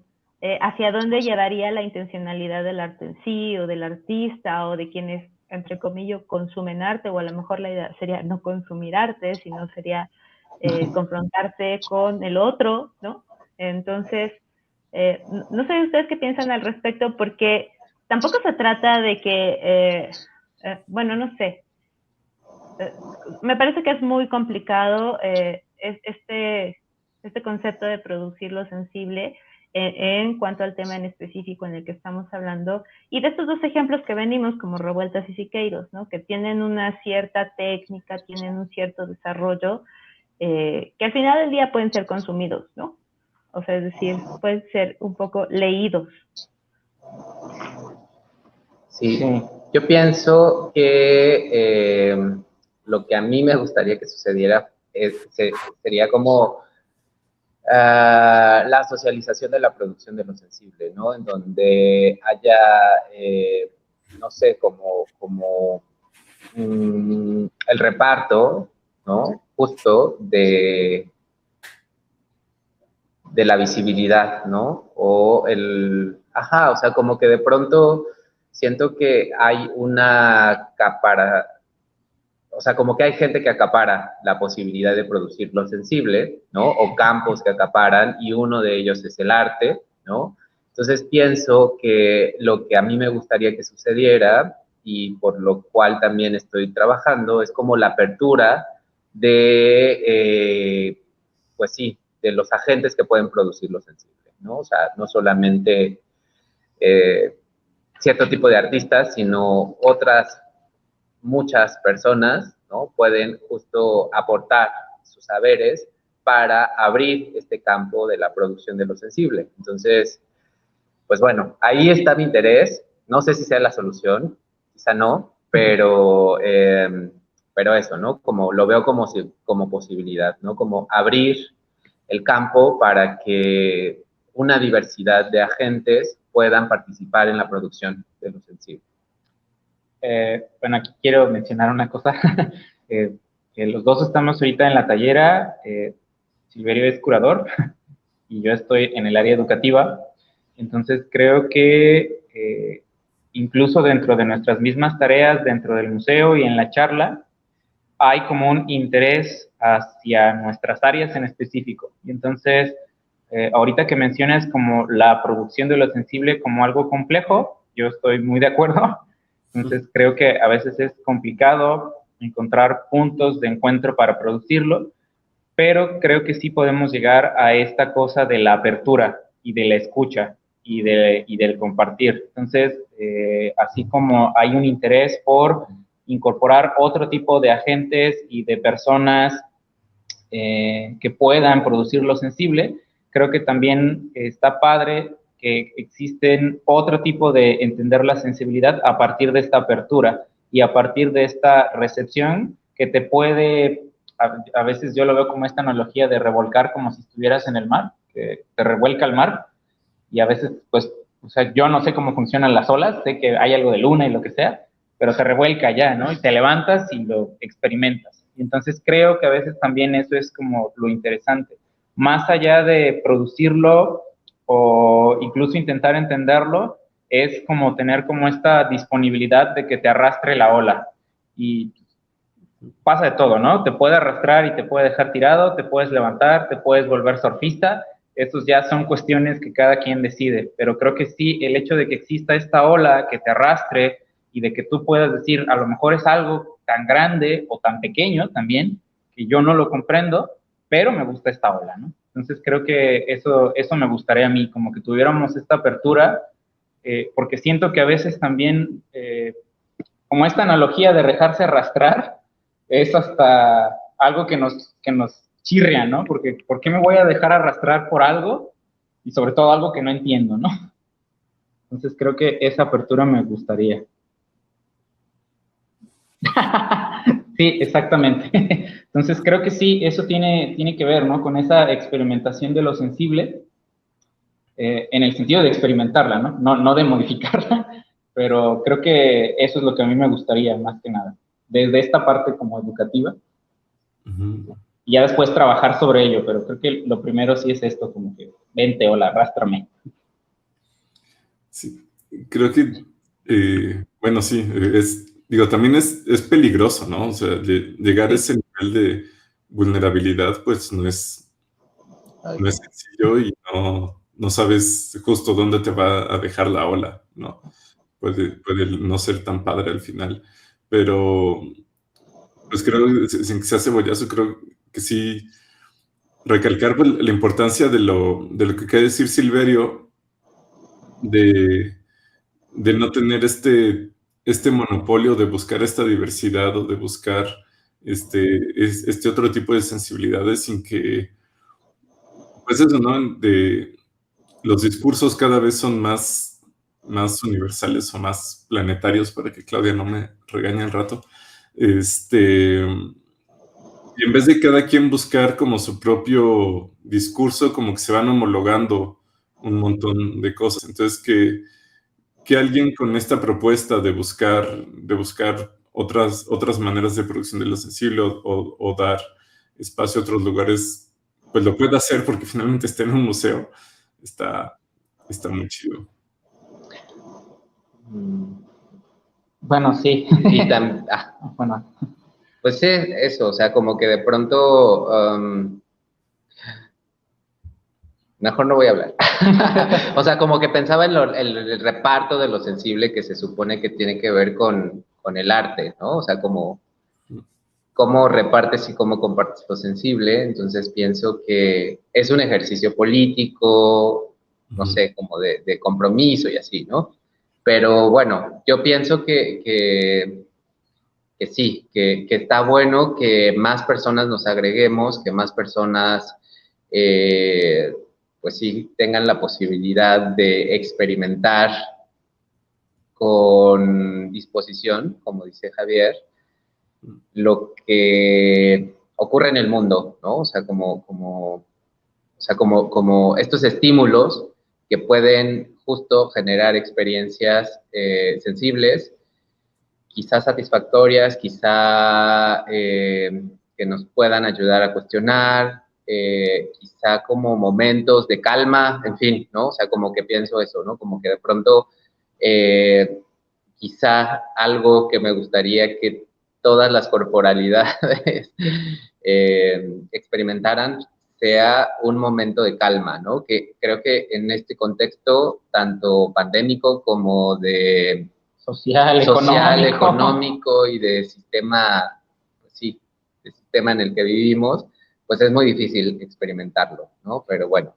hacia dónde llevaría la intencionalidad del arte en sí, o del artista, o de quienes, entre comillas, consumen arte, o a lo mejor la idea sería no consumir arte, sino sería confrontarse con el otro, ¿no? Entonces, no sé ustedes qué piensan al respecto, porque tampoco se trata de que, bueno, no sé, me parece que es muy complicado este concepto de producir lo sensible en cuanto al tema en específico en el que estamos hablando, y de estos dos ejemplos que venimos como Revueltas y Siqueiros, ¿no? Que tienen una cierta técnica, tienen un cierto desarrollo, que al final del día pueden ser consumidos, ¿no? O sea, es decir, pueden ser un poco leídos. Sí, yo pienso que lo que a mí me gustaría que sucediera sería como la socialización de la producción de lo sensible, ¿no? En donde haya, no sé, como el reparto, ¿no? Justo de la visibilidad, ¿no? O o sea, como que de pronto siento que hay o sea, como que hay gente que acapara la posibilidad de producir lo sensible, ¿no? O campos que acaparan, y uno de ellos es el arte, ¿no? Entonces pienso que lo que a mí me gustaría que sucediera, y por lo cual también estoy trabajando, es como la apertura de, pues sí, de los agentes que pueden producir lo sensible, ¿no? O sea, no solamente cierto tipo de artistas, sino otras muchas personas, ¿no? Pueden justo aportar sus saberes para abrir este campo de la producción de lo sensible. Entonces, pues bueno, ahí está mi interés. No sé si sea la solución, quizá no, pero eso, ¿no? Como lo veo como posibilidad, ¿no? Como abrir el campo para que una diversidad de agentes puedan participar en la producción de lo sensible. Bueno, aquí quiero mencionar una cosa. Que los dos estamos ahorita en la tallera. Silverio es curador y yo estoy en el área educativa. Entonces creo que incluso dentro de nuestras mismas tareas, dentro del museo y en la charla, hay como un interés hacia nuestras áreas en específico. Y entonces, ahorita que mencionas como la producción de lo sensible como algo complejo, yo estoy muy de acuerdo. Entonces creo que a veces es complicado encontrar puntos de encuentro para producirlo, pero creo que sí podemos llegar a esta cosa de la apertura y de la escucha y del compartir. Entonces, así como hay un interés por incorporar otro tipo de agentes y de personas que puedan producir lo sensible, creo que también está padre que existen otro tipo de entender la sensibilidad a partir de esta apertura y a partir de esta recepción que te puede, a veces yo lo veo como esta analogía de revolcar como si estuvieras en el mar, que te revuelca el mar, y a veces, pues, o sea, yo no sé cómo funcionan las olas, sé que hay algo de luna y lo que sea, pero te revuelca ya, ¿no? Y te levantas y lo experimentas. Y entonces creo que a veces también eso es como lo interesante. Más allá de producirlo o incluso intentar entenderlo, es como tener como esta disponibilidad de que te arrastre la ola. Y pasa de todo, ¿no? Te puede arrastrar y te puede dejar tirado, te puedes levantar, te puedes volver surfista. Estos ya son cuestiones que cada quien decide, pero creo que sí, el hecho de que exista esta ola que te arrastre y de que tú puedas decir, a lo mejor es algo tan grande o tan pequeño también, que yo no lo comprendo, pero me gusta esta ola, ¿no? Entonces creo que eso me gustaría a mí, como que tuviéramos esta apertura, porque siento que a veces también, como esta analogía de dejarse arrastrar, es hasta algo que nos chirria, ¿no? Porque ¿por qué me voy a dejar arrastrar por algo? Y sobre todo algo que no entiendo, ¿no? Entonces creo que esa apertura me gustaría. Sí, exactamente. Entonces creo que sí, eso tiene que ver, ¿no? Con esa experimentación de lo sensible, en el sentido de experimentarla, ¿no? No de modificarla, pero creo que eso es lo que a mí me gustaría, más que nada. Desde esta parte como educativa. Y ya después trabajar sobre ello, pero creo que lo primero sí es esto, como que vente, hola, arrástrame. Sí, creo que, bueno, sí, también es peligroso, ¿no? O sea, llegar a ese nivel de vulnerabilidad, pues no es sencillo y no sabes justo dónde te va a dejar la ola, ¿no? Puede no ser tan padre al final, pero pues creo que sin que sea cebollazo, creo que sí recalcar pues, la importancia de lo que quiere decir Silverio, de no tener este monopolio de buscar esta diversidad o de buscar este otro tipo de sensibilidades sin que, pues eso, ¿no? Los discursos cada vez son más universales o más planetarios, para que Claudia no me regañe al rato. Y en vez de cada quien buscar como su propio discurso, como que se van homologando un montón de cosas. Entonces, que alguien con esta propuesta de buscar otras maneras de producción de lo sensible o dar espacio a otros lugares, pues lo puede hacer porque finalmente está en un museo. Está muy chido. Bueno, sí. Y bueno. Pues sí, eso, o sea, como que de pronto, mejor no voy a hablar. O sea, como que pensaba en el reparto de lo sensible que se supone que tiene que ver con el arte, ¿no? O sea, como cómo repartes y cómo compartes lo sensible. Entonces pienso que es un ejercicio político, no sé, como de compromiso y así, ¿no? Pero bueno, yo pienso que sí, que está bueno que más personas nos agreguemos, que más personas, pues sí, tengan la posibilidad de experimentar con disposición, como dice Javier, lo que ocurre en el mundo, ¿no? O sea, como estos estímulos que pueden justo generar experiencias sensibles, quizás satisfactorias, quizá que nos puedan ayudar a cuestionar, quizá como momentos de calma, en fin, ¿no? O sea, como que pienso eso, ¿no? Como que de pronto, quizá algo que me gustaría que todas las corporalidades experimentaran sea un momento de calma, ¿no? Que creo que en este contexto, tanto pandémico como de social, económico y de sistema, pues sí, de sistema en el que vivimos, pues es muy difícil experimentarlo, ¿no? Pero bueno,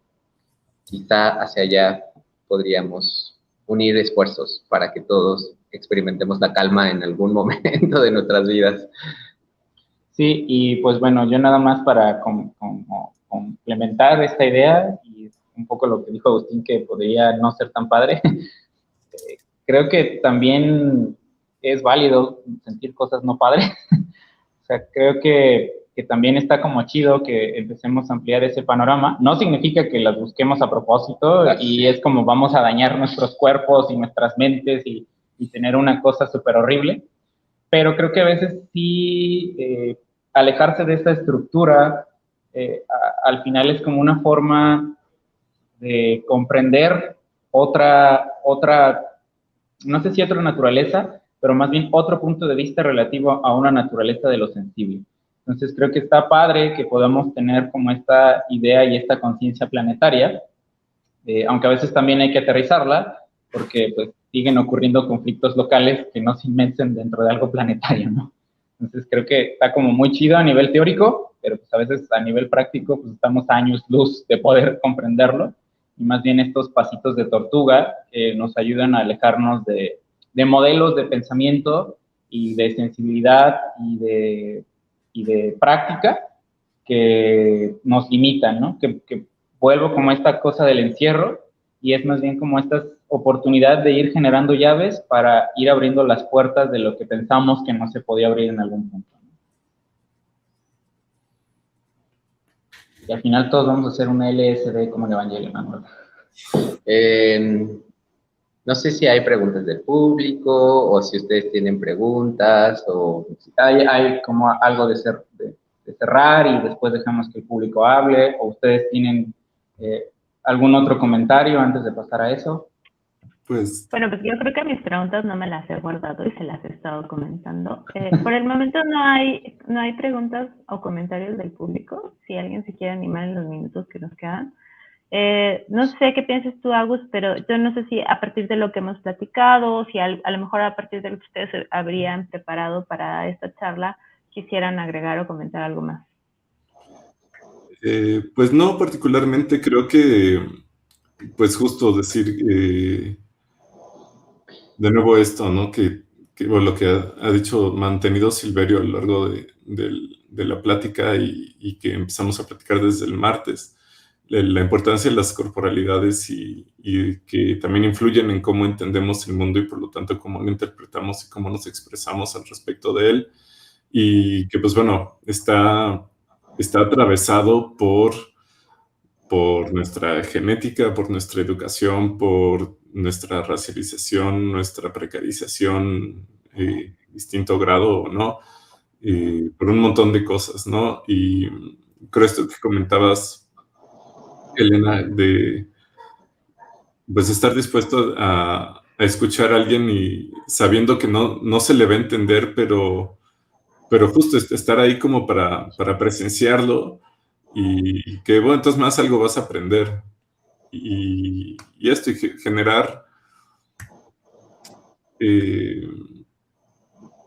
quizá hacia allá podríamos unir esfuerzos para que todos experimentemos la calma en algún momento de nuestras vidas. Sí, y pues bueno, yo nada más para complementar esta idea, y un poco lo que dijo Agustín, que podría no ser tan padre, creo que también es válido sentir cosas no padres. O sea, creo que también está como chido que empecemos a ampliar ese panorama. No significa que las busquemos a propósito, claro, y es como vamos a dañar nuestros cuerpos y nuestras mentes y tener una cosa súper horrible. Pero creo que a veces sí alejarse de esta estructura al final es como una forma de comprender otra, no sé si otra naturaleza, pero más bien otro punto de vista relativo a una naturaleza de lo sensible. Entonces creo que está padre que podamos tener como esta idea y esta conciencia planetaria, aunque a veces también hay que aterrizarla, porque pues siguen ocurriendo conflictos locales que no se inmensen dentro de algo planetario, ¿no? Entonces creo que está como muy chido a nivel teórico, pero pues a veces a nivel práctico pues estamos a años luz de poder comprenderlo, y más bien estos pasitos de tortuga nos ayudan a alejarnos de modelos de pensamiento y de sensibilidad y de práctica que nos limitan, ¿no? Que vuelvo como esta cosa del encierro, y es más bien como esta oportunidad de ir generando llaves para ir abriendo las puertas de lo que pensamos que no se podía abrir en algún punto, ¿no? Y al final todos vamos a hacer una LSD como el Evangelio, ¿no? No sé si hay preguntas del público o si ustedes tienen preguntas o... Hay como algo de cerrar y después dejamos que el público hable, o ustedes tienen algún otro comentario antes de pasar a eso. Pues, Bueno, pues yo creo que mis preguntas no me las he guardado y se las he estado comentando. Por el momento no hay preguntas o comentarios del público. Si alguien se quiere animar en los minutos que nos quedan. No sé qué piensas tú, Agus, pero yo no sé si a partir de lo que hemos platicado, si a lo mejor a partir de lo que ustedes habrían preparado para esta charla, quisieran agregar o comentar algo más. pues no particularmente, creo que, pues justo decir, de nuevo esto, ¿no? Bueno, lo que ha dicho, mantenido Silverio a lo largo de la plática y que empezamos a platicar desde el martes, la importancia de las corporalidades y que también influyen en cómo entendemos el mundo y por lo tanto cómo lo interpretamos y cómo nos expresamos al respecto de él, y que pues bueno, está atravesado por nuestra genética, por nuestra educación, por nuestra racialización, nuestra precarización, distinto grado o no, por un montón de cosas, ¿no? Y creo esto que comentabas, Elena, de pues estar dispuesto a escuchar a alguien y sabiendo que no se le va a entender, pero justo estar ahí como para presenciarlo, y que, bueno, entonces más algo vas a aprender. Y esto, y generar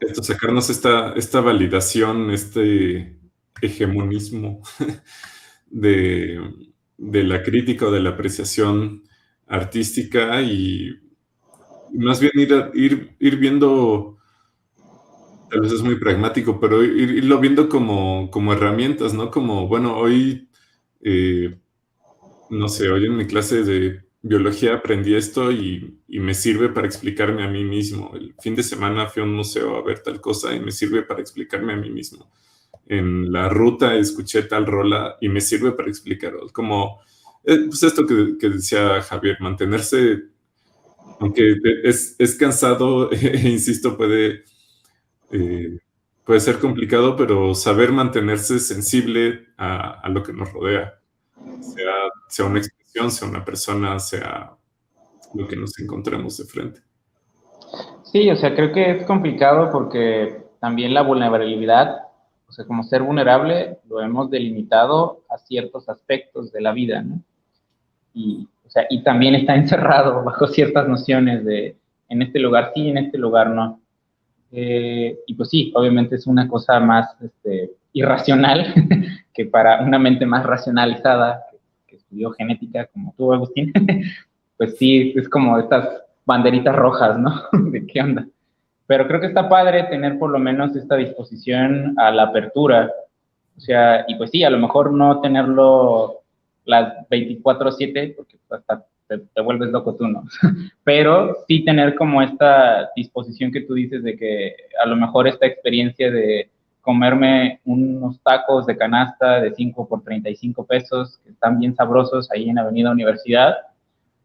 esto, sacarnos esta validación, este hegemonismo de la crítica o de la apreciación artística, y más bien ir viendo, tal vez es muy pragmático, pero irlo viendo como herramientas, ¿no? Como, bueno, hoy, no sé, hoy en mi clase de biología aprendí esto y me sirve para explicarme a mí mismo. El fin de semana fui a un museo a ver tal cosa y me sirve para explicarme a mí mismo. En la ruta escuché tal rola y me sirve para explicar. Como, pues esto que decía Javier, mantenerse, aunque es cansado, insisto, puede ser complicado, pero saber mantenerse sensible a lo que nos rodea, sea una expresión, sea una persona, sea lo que nos encontremos de frente. Sí, o sea, creo que es complicado porque también la vulnerabilidad, o sea, como ser vulnerable, lo hemos delimitado a ciertos aspectos de la vida, ¿no? O sea, y también está encerrado bajo ciertas nociones de en este lugar sí, en este lugar no. Y pues sí, obviamente es una cosa más irracional que para una mente más racionalizada que estudió genética como tú, Agustín, pues sí, es como estas banderitas rojas, ¿no? ¿De qué onda? Pero creo que está padre tener por lo menos esta disposición a la apertura. O sea, y pues sí, a lo mejor no tenerlo las 24/7, porque hasta te vuelves loco tú, ¿no? Pero sí tener como esta disposición que tú dices de que a lo mejor esta experiencia de comerme unos tacos de canasta de 5 por 35 pesos, que están bien sabrosos ahí en Avenida Universidad,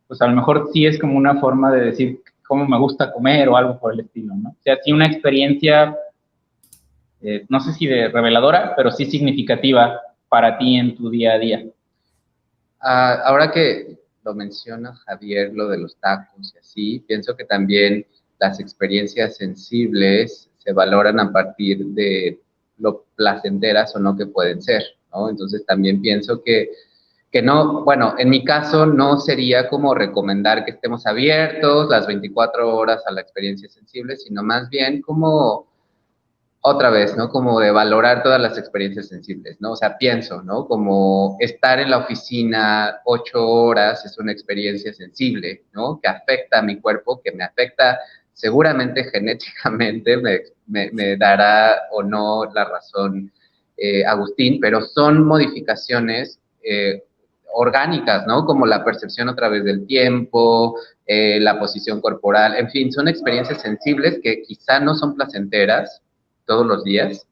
pues a lo mejor sí es como una forma de decir cómo me gusta comer o algo por el estilo, ¿no? O sea, sí una experiencia, no sé si de reveladora, pero sí significativa para ti en tu día a día. Ahora que lo menciona Javier, lo de los tacos y así, pienso que también las experiencias sensibles se valoran a partir de lo placenteras o no que pueden ser, ¿no? Entonces también pienso que no, bueno, en mi caso no sería como recomendar que estemos abiertos las 24 horas a la experiencia sensible, sino más bien como, otra vez, ¿no? Como de valorar todas las experiencias sensibles, ¿no? O sea, pienso, ¿no? Como estar en la oficina 8 horas es una experiencia sensible, ¿no? Que afecta a mi cuerpo, que me afecta seguramente genéticamente, me dará o no la razón Agustín, pero son modificaciones orgánicas, ¿no? Como la percepción a través del tiempo, la posición corporal, en fin, son experiencias sensibles que quizá no son placenteras todos los días,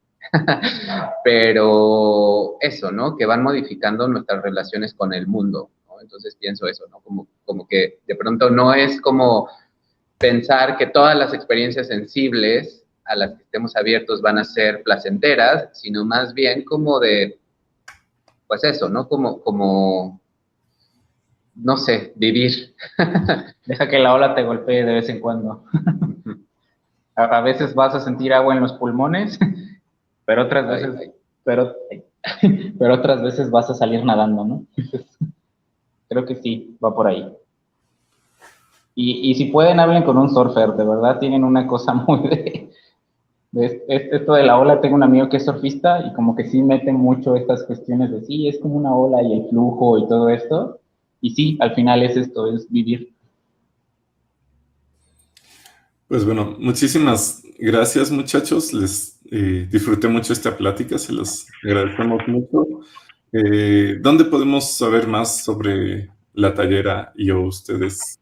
pero eso, ¿no? Que van modificando nuestras relaciones con el mundo, ¿no? Entonces pienso eso, ¿no? Como que de pronto no es como pensar que todas las experiencias sensibles a las que estemos abiertos van a ser placenteras, sino más bien como de, pues eso, ¿no? Como no sé, vivir. Deja que la ola te golpee de vez en cuando. A veces vas a sentir agua en los pulmones, pero otras veces, pero otras veces vas a salir nadando, ¿no? Creo que sí, va por ahí. Y si pueden, hablen con un surfer, de verdad tienen una cosa muy esto de la ola. Tengo un amigo que es surfista y como que sí mete mucho estas cuestiones de sí, es como una ola y el flujo y todo esto. Y sí, al final es esto, es vivir. Pues bueno, muchísimas gracias, muchachos. Les disfruté mucho esta plática, se los agradecemos mucho. ¿Dónde podemos saber más sobre La Tallera y o ustedes?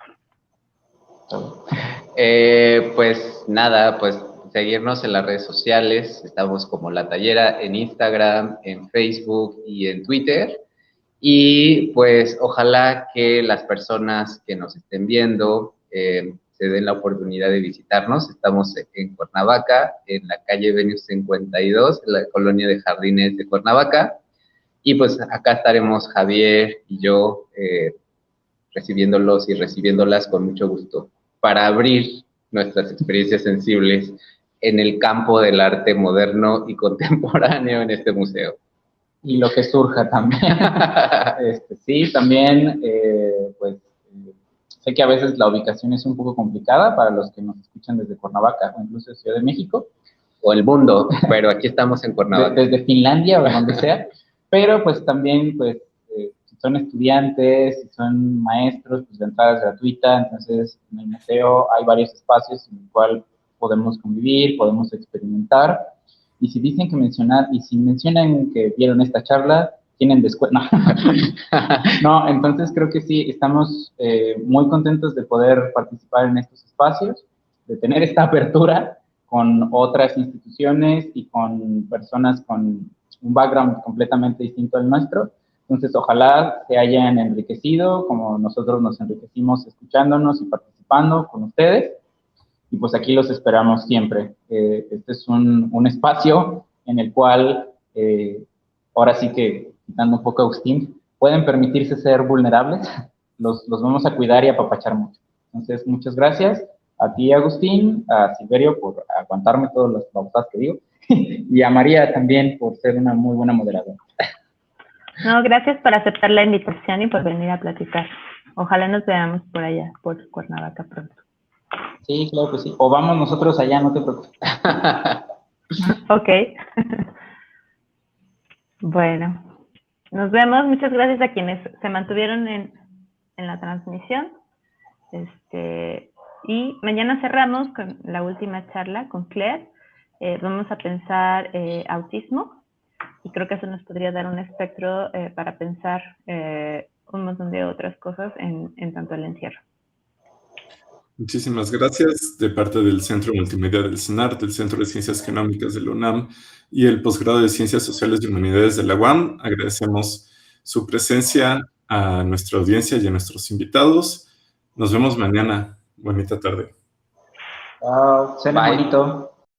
Pues nada, pues seguirnos en las redes sociales. Estamos como La Tallera en Instagram, en Facebook y en Twitter. Y pues ojalá que las personas que nos estén viendo se den la oportunidad de visitarnos. Estamos en Cuernavaca, en la calle Venus 52, en la colonia de Jardines de Cuernavaca. Y pues acá estaremos Javier y yo recibiéndolos y recibiéndolas con mucho gusto para abrir nuestras experiencias sensibles en el campo del arte moderno y contemporáneo en este museo. Y lo que surja también. Sí, también, pues, sé que a veces la ubicación es un poco complicada para los que nos escuchan desde Cuernavaca o incluso Ciudad de México. O el mundo, pero aquí estamos en Cuernavaca. Desde Finlandia o donde sea. Pero pues también, pues, si son estudiantes, si son maestros, pues la entrada es gratuita. Entonces, en el museo hay varios espacios en el cual podemos convivir, podemos experimentar. Y si dicen que si mencionan que vieron esta charla, tienen descuento. No, entonces creo que sí, estamos muy contentos de poder participar en estos espacios, de tener esta apertura con otras instituciones y con personas con un background completamente distinto al nuestro. Entonces, ojalá se hayan enriquecido como nosotros nos enriquecimos escuchándonos y participando con ustedes. Y pues aquí los esperamos siempre. Este es un espacio en el cual, ahora sí que, quitando un poco a Agustín, pueden permitirse ser vulnerables. Los vamos a cuidar y apapachar mucho. Entonces, muchas gracias a ti, Agustín, a Silverio por aguantarme todas las babosadas que digo, y a María también por ser una muy buena moderadora. No, gracias por aceptar la invitación y por venir a platicar. Ojalá nos veamos por allá, por Cuernavaca pronto. Sí, claro que sí. O vamos nosotros allá, no te preocupes. Ok. Bueno, nos vemos. Muchas gracias a quienes se mantuvieron en la transmisión. Y mañana cerramos con la última charla con Claire. Vamos a pensar autismo y creo que eso nos podría dar un espectro para pensar un montón de otras cosas en tanto el encierro. Muchísimas gracias de parte del Centro Multimedia del CENART, del Centro de Ciencias Genómicas de la UNAM y el Posgrado de Ciencias Sociales y Humanidades de la UAM. Agradecemos su presencia a nuestra audiencia y a nuestros invitados. Nos vemos mañana. Bonita tarde. Bye. Bonito.